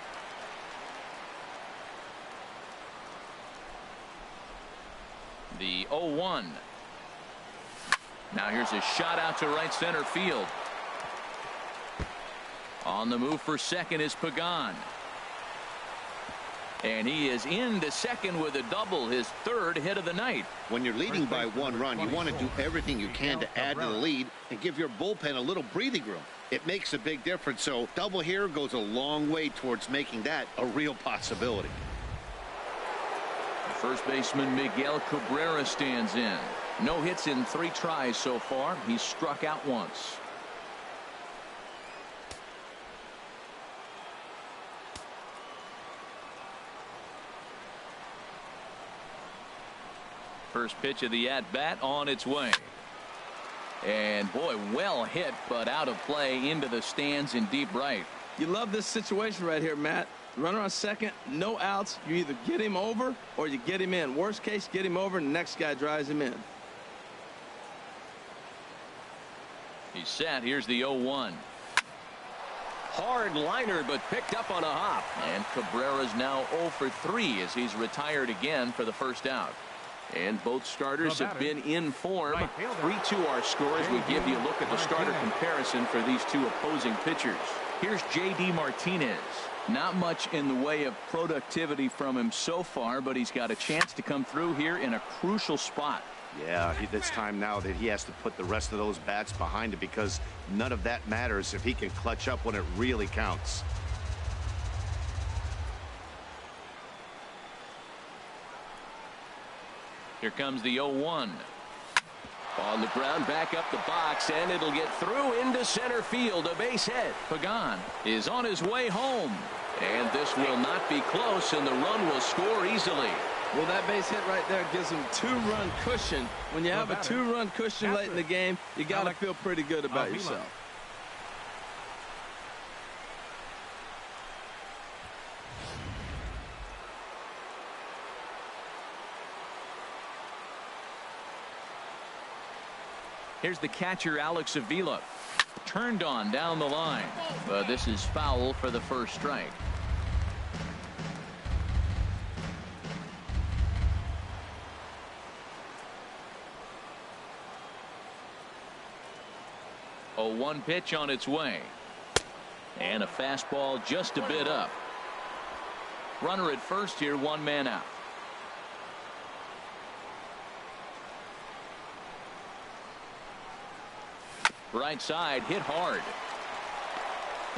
A: The 0-1. Now here's a shot out to right center field. On the move for second is Pagan. And he is into second with a double, his 3rd hit of the night.
C: When you're leading by 1 run, you want to do everything you can to add to the lead and give your bullpen a little breathing room. It makes a big difference, so double here goes a long way towards making that a real possibility.
A: First baseman Miguel Cabrera stands in. No hits in 3 tries so far. He's struck out once. First pitch of the at-bat on its way. And boy, well hit, but out of play into the stands in deep right.
B: You love this situation right here, Matt. Runner on second, no outs. You either get him over or you get him in. Worst case, get him over and the next guy drives him in.
A: He's set. Here's the 0-1.
E: Hard liner, but picked up on a hop.
A: And Cabrera's now 0 for 3 as he's retired again for the first out. And both starters have been in form. 3-2 our scores. We give you a look at the starter comparison for these 2 opposing pitchers. Here's J.D. Martinez. Not much in the way of productivity from him so far, but he's got a chance to come through here in a crucial spot.
C: Yeah, it's time now that he has to put the rest of those bats behind it, because none of that matters if he can clutch up when it really counts.
A: Here comes the 0-1.
E: On the ground, back up the box, and it'll get through into center field. A base hit.
A: Pagan is on his way home. And this will not be close, and the run will score easily.
B: Well, that base hit right there gives him 2-run cushion. When you have a 2-run cushion late in the game, you got to feel pretty good about yourself.
A: Here's the catcher, Alex Avila. Turned on down the line. But this is foul for the first strike. 0-1 pitch on its way. And a fastball just a bit up. Runner at first here, one man out. Right side hit hard.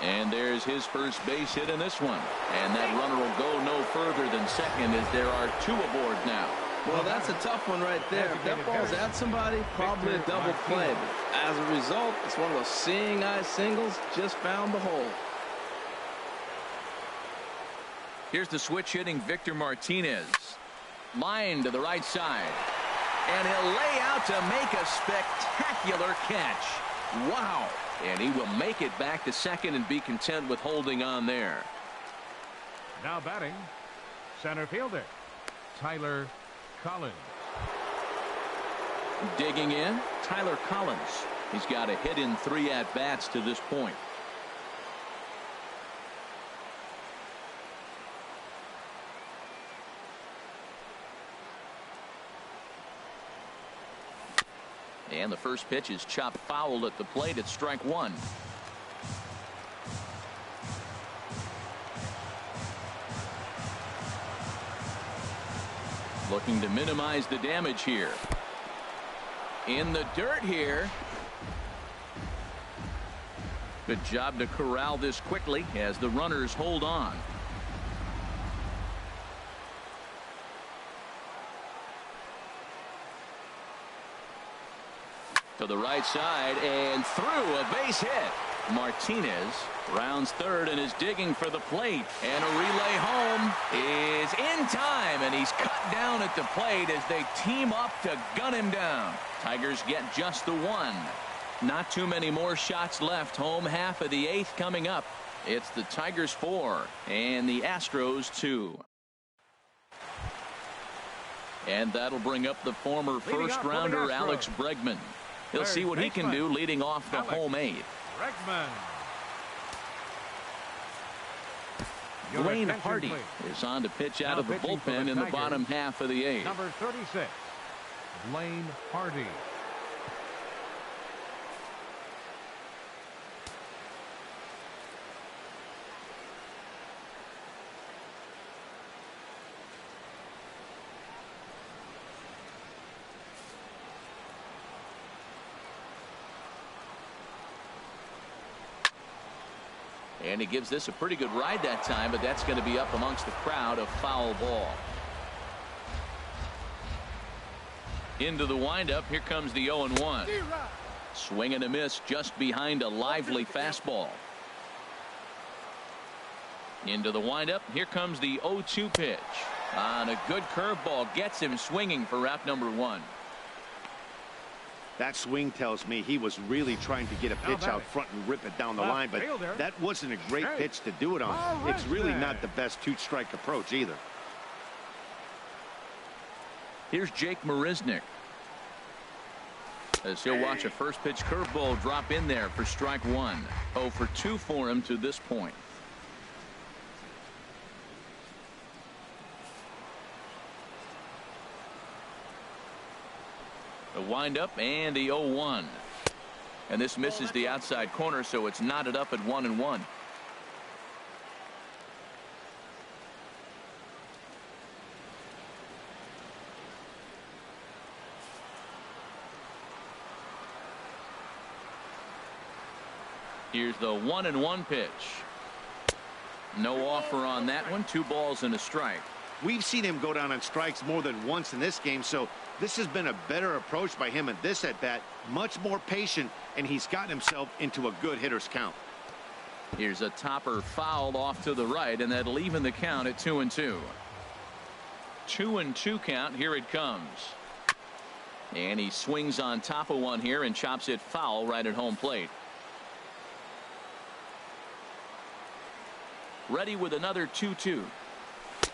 A: And there's his first base hit in this one. And that runner will go no further than second as there are two aboard now.
B: Well, that's a tough one right there. If that ball's at somebody, probably a double play. But as a result, it's one of those seeing eye singles, just found the hole.
A: Here's the switch hitting Victor Martinez. Line to the right side. And he'll lay out to make a spectacular catch. Wow. And he will make it back to second and be content with holding on there.
D: Now batting, center fielder, Tyler Collins.
A: Digging in, Tyler Collins. He's got a hit in 3 at-bats to this point. And the first pitch is chopped foul at the plate. It's strike one. Looking to minimize the damage here. In the dirt here. Good job to corral this quickly as the runners hold on. To the right side and through, a base hit. Martinez rounds third and is digging for the plate, and a relay home is in time, and he's cut down at the plate as they team up to gun him down. Tigers get just the one. Not too many more shots left. Home half of the 8th coming up. It's the Tigers 4 and the Astros 2. And that'll bring up the former first rounder Alex Bregman. He'll see what he can do leading off the home 8th. Dwayne Hardy is on to pitch out of the bullpen in the bottom half of the 8th.
D: Number 36, Dwayne Hardy.
A: And he gives this a pretty good ride that time, but that's going to be up amongst the crowd. A foul ball. Into the windup. Here comes the 0-1. Swing and a miss just behind a lively fastball. Into the windup. Here comes the 0-2 pitch. On a good curveball. Gets him swinging for out number 1.
C: That swing tells me he was really trying to get a pitch out front and rip it down the line, but that wasn't a great pitch to do it on. It's really not the best two-strike approach either.
A: Here's Jake Marisnick, as he'll watch a first pitch curveball drop in there for strike 1. 0 for 2 for him to this point. The windup and the 0-1. And this misses the outside corner, so it's knotted up at 1-1. Here's the 1-1 pitch. No offer on that one. 2 balls and a strike.
C: We've seen him go down on strikes more than once in this game, so this has been a better approach by him at this at-bat. Much more patient, and he's gotten himself into a good hitter's count.
A: Here's a topper fouled off to the right, and that'll even the count at 2-2. 2-2 count. Here it comes. And he swings on top of one here and chops it foul right at home plate. Ready with another 2-2.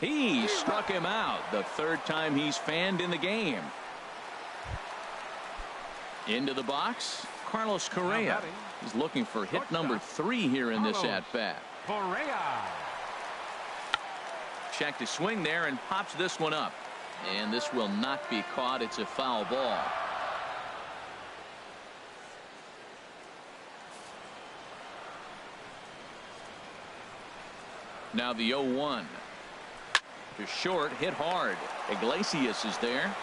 A: He struck him out. The 3rd time he's fanned in the game. Into the box, Carlos Correa. He's looking for hit number 3 here in this at-bat. Check to swing there and pops this one up. And this will not be caught. It's a foul ball. Now the 0-1. To short, hit hard. Iglesias is there.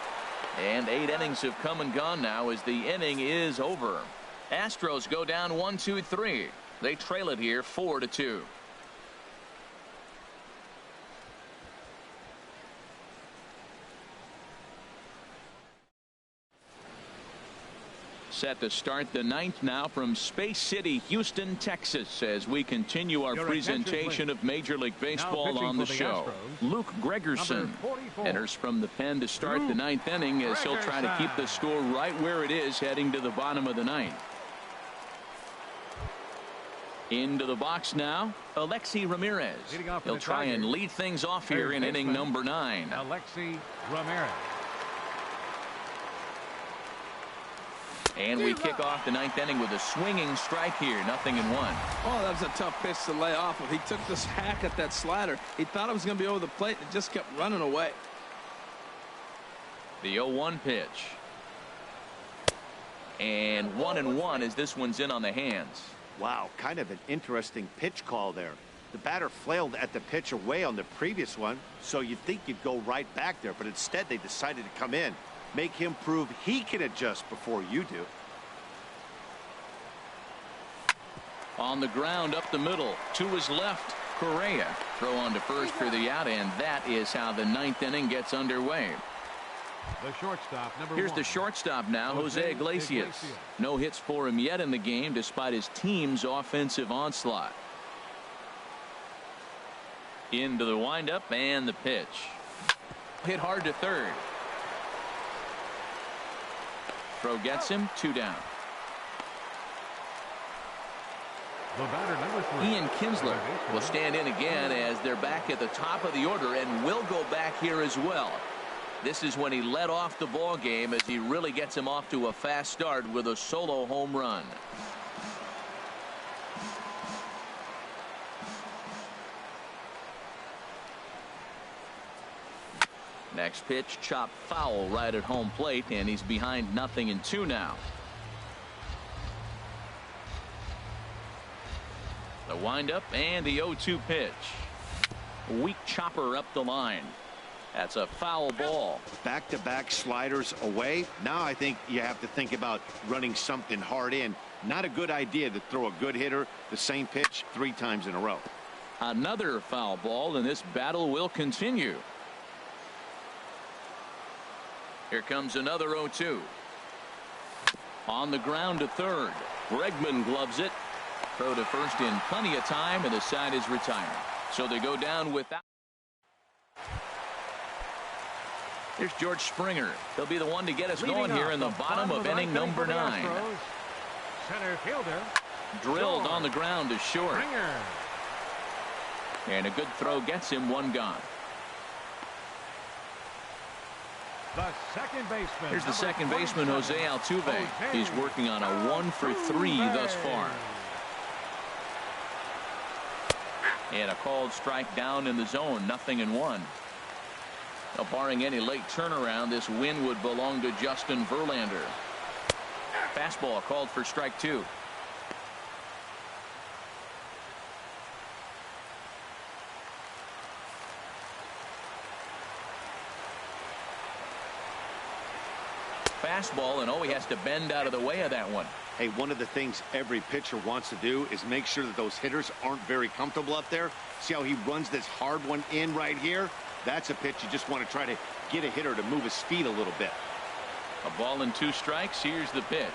A: And 8 innings have come and gone now as the inning is over. Astros go down 1-2-3. They trail it here 4-2. Set to start the 9th now from Space City, Houston, Texas, as we continue our presentation of Major League Baseball on the show. Luke Gregerson enters from the pen to start the 9th inning as he'll try to keep the score right where it is heading to the bottom of the 9th. Into the box now, Alexi Ramirez. He'll try and lead things off here in inning number 9.
D: Alexi Ramirez.
A: And we kick off the 9th inning with a swinging strike here, 0-1.
B: Oh, that was a tough pitch to lay off of. He took this hack at that slider. He thought it was going to be over the plate and just kept running away.
A: The 0-1 pitch. And 1-1 as this one's in on the hands.
C: Wow, kind of an interesting pitch call there. The batter flailed at the pitch away on the previous one, so you'd think you'd go right back there, but instead they decided to come in. Make him prove he can adjust before you do.
A: On the ground up the middle to his left, Correa. Throw on to first for the out, and that is how the 9th inning gets underway.
D: The shortstop, number
A: Here's
D: 1.
A: the shortstop now, Jose Iglesias. No hits for him yet in the game despite his team's offensive onslaught. Into the windup and the pitch. Hit hard to third. Throw gets him, 2 down.
D: The batter, number 3.
A: Ian Kinsler will stand in again as they're back at the top of the order and will go back here as well. This is when he led off the ball game as he really gets him off to a fast start with a solo home run. Next pitch, chop foul right at home plate, and he's behind 0-2 now. The windup and the 0-2 pitch. Weak chopper up the line. That's a foul ball.
C: Back-to-back sliders away. Now I think you have to think about running something hard in. Not a good idea to throw a good hitter the same pitch 3 times in a row.
A: Another foul ball, and this battle will continue. Here comes another 0-2. On the ground to third. Bregman gloves it. Throw to first in plenty of time, and the side is retired. So they go down without. Here's George Springer. He'll be the one to get us going here in the bottom of inning number 9.
D: Center fielder.
A: Drilled on the ground to short.
D: Springer.
A: And a good throw gets him, 1 gone.
D: The second baseman.
A: Here's the second baseman, Jose Altuve. He's working on a 1 for 3 thus far. And a called strike down in the zone, 0-1. Now, barring any late turnaround, this win would belong to Justin Verlander. Fastball called for strike 2. Fastball, and he has to bend out of the way of that one.
C: Hey, one of the things every pitcher wants to do is make sure that those hitters aren't very comfortable up there. See how he runs this hard one in right here? That's a pitch you just want to try to get a hitter to move his feet a little bit.
A: A ball and 2 strikes. Here's the pitch.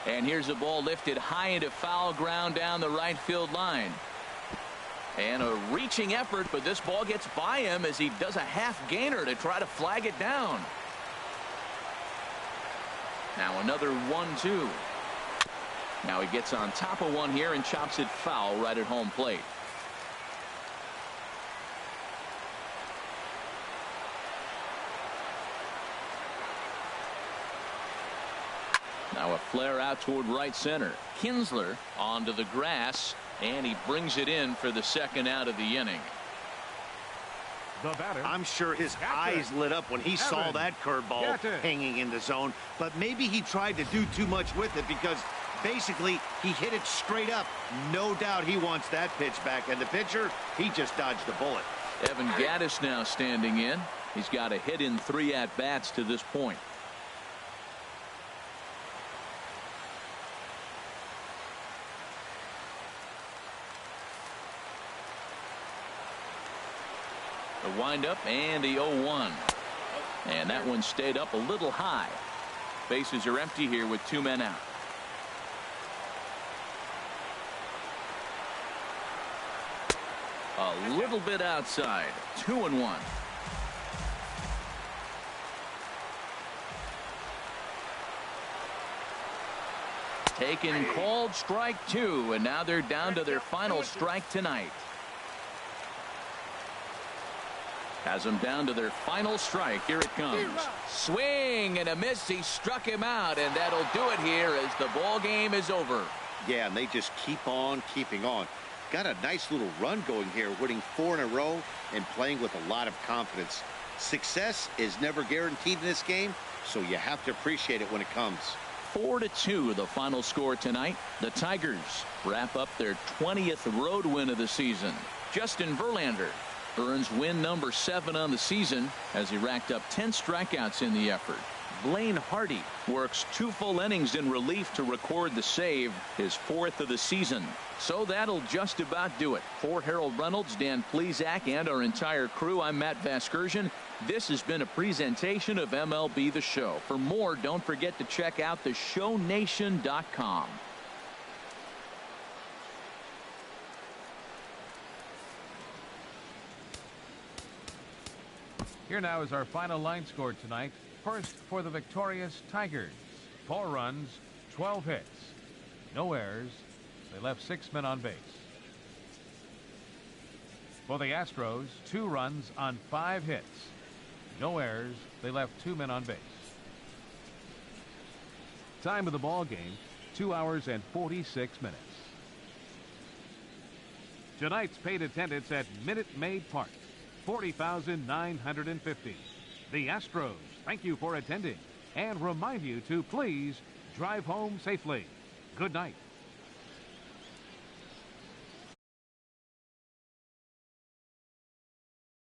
A: And here's the ball lifted high into foul ground down the right field line. And a reaching effort, but this ball gets by him as he does a half gainer to try to flag it down. Now another 1-2. Now he gets on top of one here and chops it foul right at home plate. Now a flare out toward right center. Kinsler onto the grass, and he brings it in for the second out of the inning.
D: The batter.
C: I'm sure his eyes lit up when he saw that curveball hanging in the zone, but maybe he tried to do too much with it because Basically, he hit it straight up. No doubt he wants that pitch back. And the pitcher, he just dodged a bullet.
A: Evan Gattis now standing in. He's got a hit in 3 at-bats to this point. The windup and the 0-1. And that one stayed up a little high. Bases are empty here with 2 men out. A little bit outside. 2-1. Taken, called, strike 2, and now they're down to their final strike tonight. Has them down to their final strike. Here it comes. Swing and a miss. He struck him out, and that'll do it here as the ball game is over.
C: Yeah, and they just keep on keeping on. Got a nice little run going here, winning 4 in a row and playing with a lot of confidence. Success is never guaranteed in this game, so you have to appreciate it when it comes.
A: 4-2 the final score tonight. The Tigers wrap up their 20th road win of the season. Justin Verlander earns win number 7 on the season as he racked up 10 strikeouts in the effort. Blaine Hardy works 2 full innings in relief to record the save, his 4th of the season. So that'll just about do it. For Harold Reynolds, Dan Plesac, and our entire crew, I'm Matt Vasgersian. This has been a presentation of MLB The Show. For more, don't forget to check out theshownation.com.
D: Here now is our final line score tonight. First for the victorious Tigers. 4 runs, 12 hits. No errors. They left 6 men on base. For the Astros, 2 runs on 5 hits. No errors. They left 2 men on base. Time of the ball game, 2 hours and 46 minutes. Tonight's paid attendance at Minute Maid Park, 40,950. The Astros thank you for attending and remind you to please drive home safely. Good night.